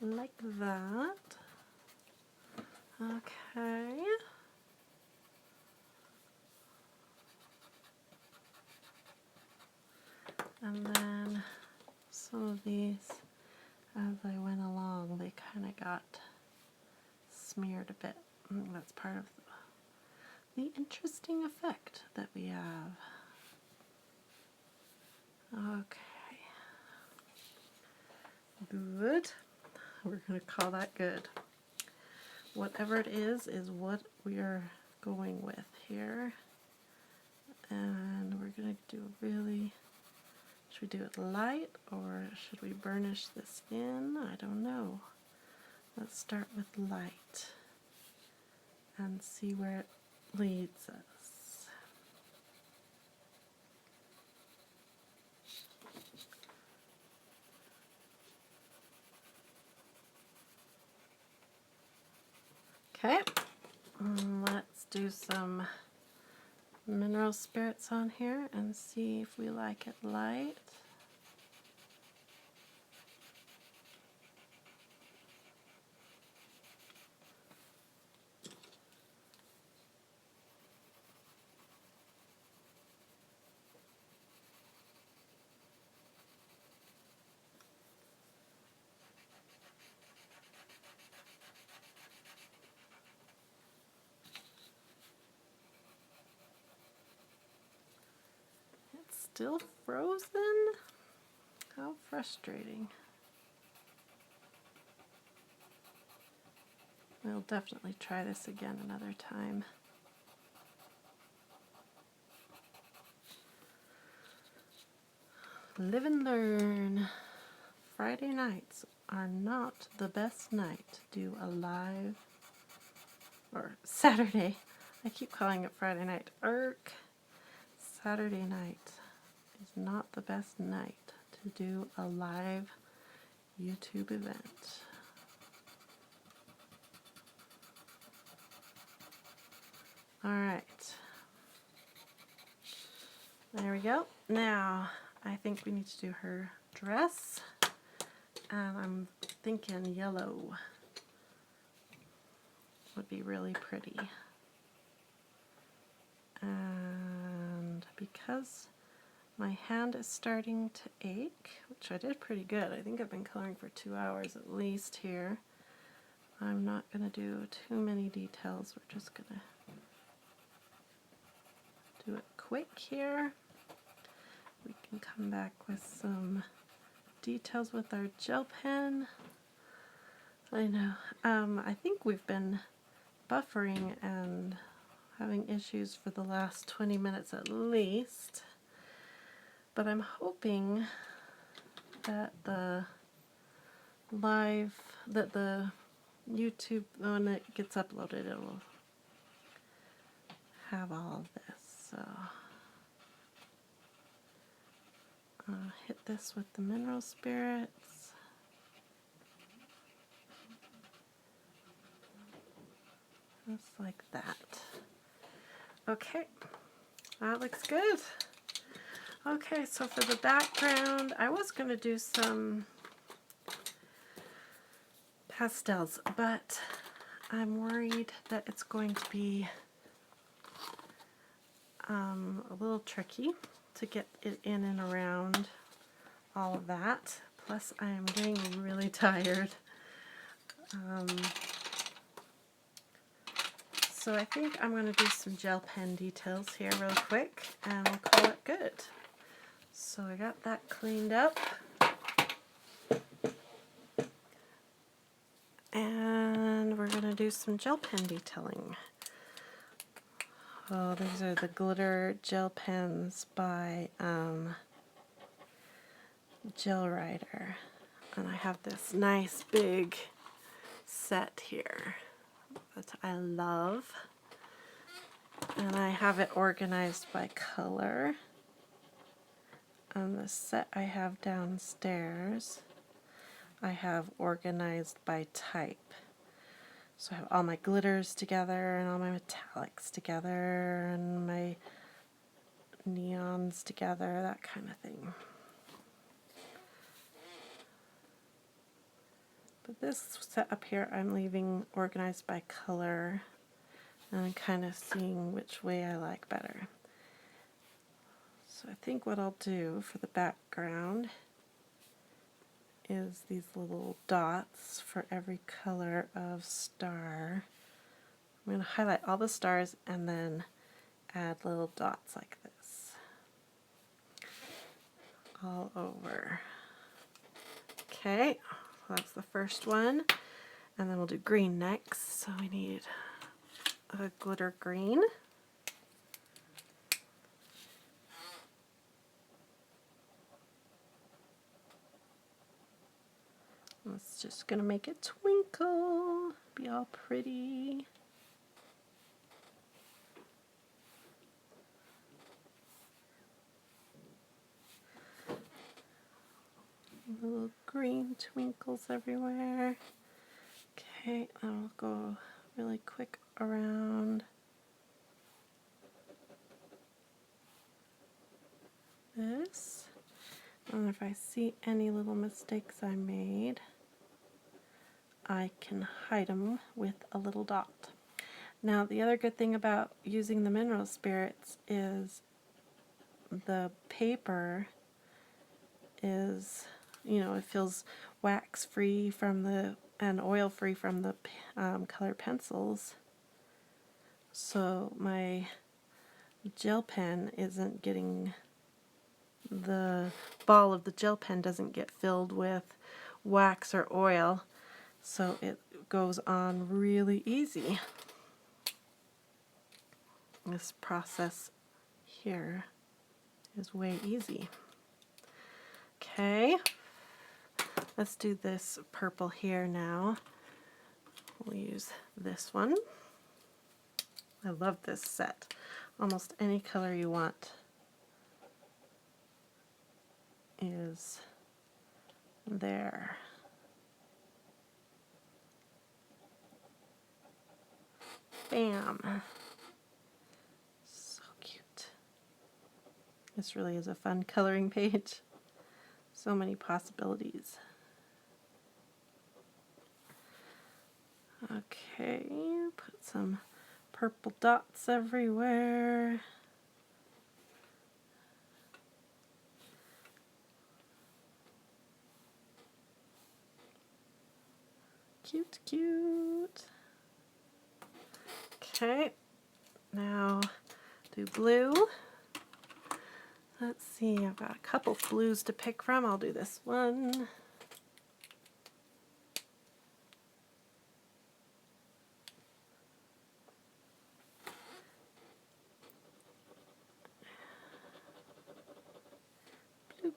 Like that. Okay. And then some of these, as I went along, they kind of got smeared a bit. That's part of the interesting effect that we have. Okay. Good. We're going to call that good. Whatever it is what we are going with here. And we're going to do really... Should we do it light, or should we burnish this in? I don't know. Let's start with light and see where it leads us. Okay, let's do some mineral spirits on here and see if we like it light. It's still frozen? How frustrating. We'll definitely try this again another time. Live and learn. Friday nights are not the best night to do a live, or Saturday. I keep calling it Friday night. Saturday night is not the best night to do a live YouTube event. Alright. There we go. Now, I think we need to do her dress. And I'm thinking yellow would be really pretty. And because my hand is starting to ache, which I did pretty good. I think I've been coloring for 2 hours at least here. I'm not going to do too many details. We're just going to do it quick here. We can come back with some details with our gel pen. I know. I think we've been buffering and having issues for the last 20 minutes at least. But I'm hoping that the YouTube, when it gets uploaded, it will have all of this. So I'll hit this with the mineral spirits. Just like that. Okay, that looks good. Okay, so for the background, I was going to do some pastels, but I'm worried that it's going to be a little tricky to get it in and around all of that. Plus, I am getting really tired. So I think I'm going to do some gel pen details here real quick, and we'll call it good. So I got that cleaned up. And we're going to do some gel pen detailing. Oh, these are the glitter gel pens by Gel Writer. And I have this nice big set here that I love. And I have it organized by color. And the set I have downstairs, I have organized by type. So I have all my glitters together and all my metallics together and my neons together, that kind of thing. But this set up here I'm leaving organized by color, and I'm kind of seeing which way I like better. So I think what I'll do for the background is these little dots for every color of star. I'm going to highlight all the stars and then add little dots like this all over. Okay, so that's the first one. And then we'll do green next. So we need a glitter green. It's just going to make it twinkle, be all pretty. Little green twinkles everywhere. Okay, then we'll go really quick around this. And if I see any little mistakes I made, I can hide them with a little dot. Now, the other good thing about using the mineral spirits is the paper is, you know, it feels wax free from the, and oil free from the color pencils. So my gel pen isn't getting, the ball of the gel pen doesn't get filled with wax or oil. So it goes on really easy. This process here is way easy. Okay, let's do this purple here now. We'll use this one. I love this set. Almost any color you want is there. Bam! So cute. This really is a fun coloring page. So many possibilities. Okay, put some purple dots everywhere. Cute, cute. Okay, now do blue. Let's see, I've got a couple blues to pick from. I'll do this one.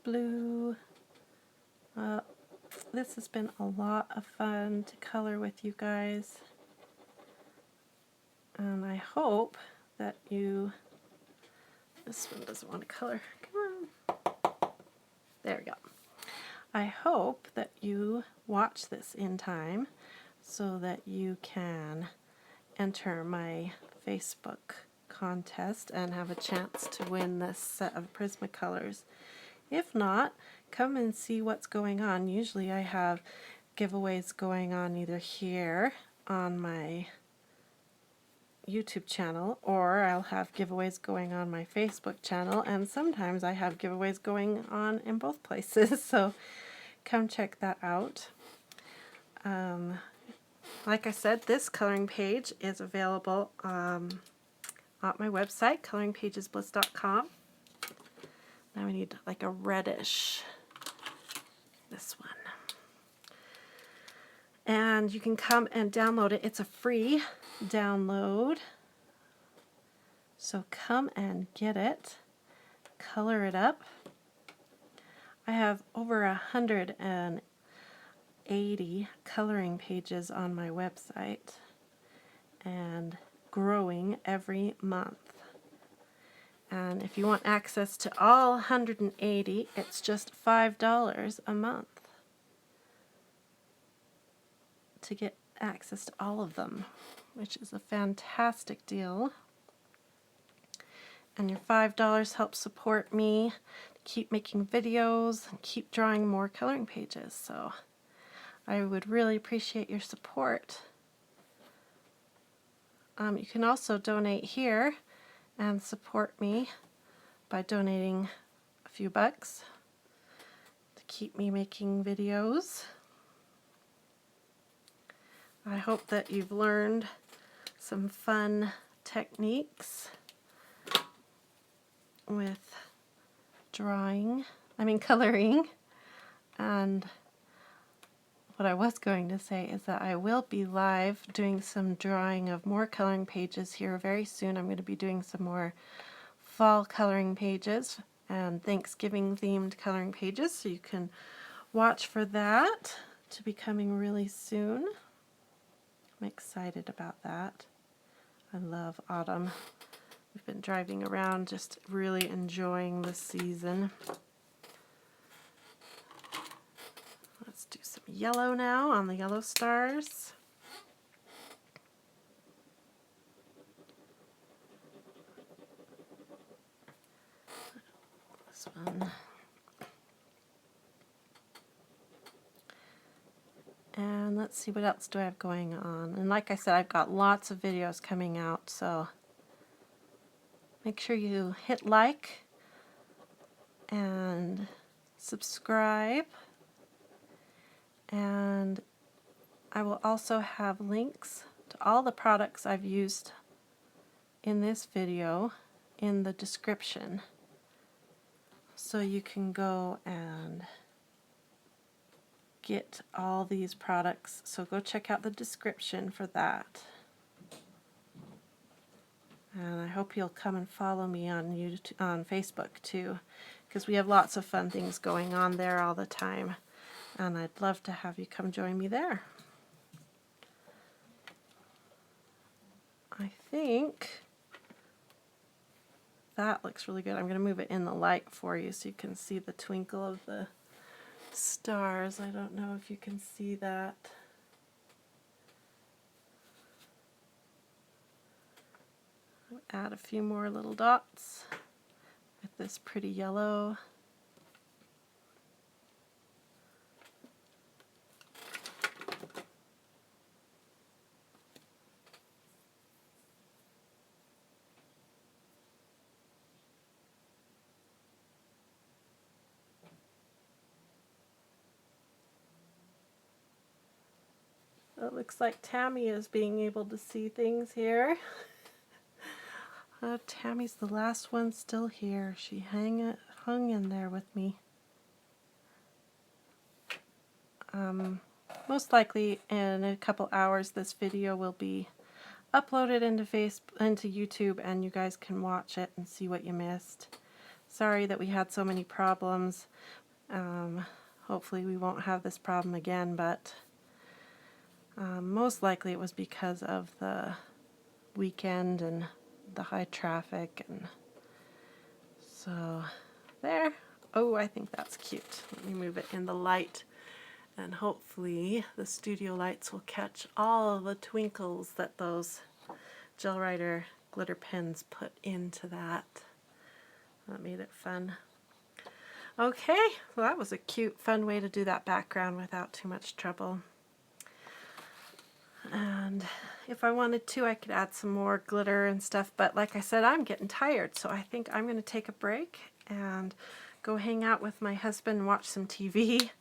Blue. This has been a lot of fun to color with you guys. And I hope that you, this one doesn't want to color, come on. There we go. I hope that you watch this in time so that you can enter my Facebook contest and have a chance to win this set of Prismacolors. If not, come and see what's going on. Usually I have giveaways going on either here on my YouTube channel, or I'll have giveaways going on my Facebook channel, and sometimes I have giveaways going on in both places, so come check that out. Like I said, this coloring page is available at my website, coloringpagesbliss.com. Now we need like a reddish, this one. And you can come and download it. It's a free download. So come and get it. Color it up. I have over 180 coloring pages on my website and growing every month. And if you want access to all 180, it's just $5 a month to get access to all of them, which is a fantastic deal. And your $5 helps support me to keep making videos and keep drawing more coloring pages. So I would really appreciate your support. You can also donate here and support me by donating a few bucks to keep me making videos. I hope that you've learned some fun techniques with coloring. And what I was going to say is that I will be live doing some drawing of more coloring pages here very soon. I'm going to be doing some more fall coloring pages and Thanksgiving themed coloring pages, so you can watch for that to be coming really soon. I'm excited about that. I love autumn. We've been driving around just really enjoying the season. Let's do some yellow now on the yellow stars. this one. And let's see, what else do I have going on? And like I said, I've got lots of videos coming out, so make sure you hit like and subscribe. And I will also have links to all the products I've used in this video in the description, so you can go and get all these products. So go check out the description for that. And I hope you'll come and follow me on YouTube, on Facebook too, because we have lots of fun things going on there all the time, and I'd love to have you come join me there. I think that looks really good. I'm going to move it in the light for you so you can see the twinkle of the stars. I don't know if you can see that. Add a few more little dots with this pretty yellow. It looks like Tammy is being able to see things here. Tammy's the last one still here. She hung in there with me. Most likely in a couple hours this video will be uploaded into YouTube, and you guys can watch it and see what you missed. Sorry that we had so many problems. Hopefully we won't have this problem again, but most likely it was because of the weekend and the high traffic. And so there. Oh, I think that's cute. Let me move it in the light, and hopefully the studio lights will catch all the twinkles that those Gel Writer glitter pens put into that. That made it fun. Okay, well, that was a cute, fun way to do that background without too much trouble. And if I wanted to, I could add some more glitter and stuff, but like I said, I'm getting tired, so I think I'm going to take a break and go hang out with my husband and watch some TV.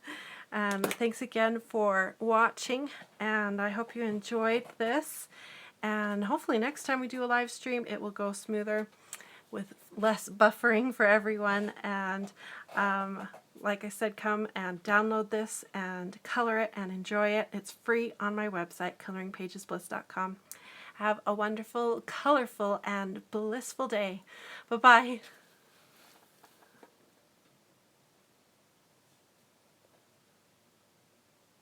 Thanks again for watching, and I hope you enjoyed this. And hopefully next time we do a live stream, it will go smoother with less buffering for everyone. And like I said, come and download this and color it and enjoy it. It's free on my website, coloringpagesbliss.com. Have a wonderful, colorful, and blissful day. Bye-bye.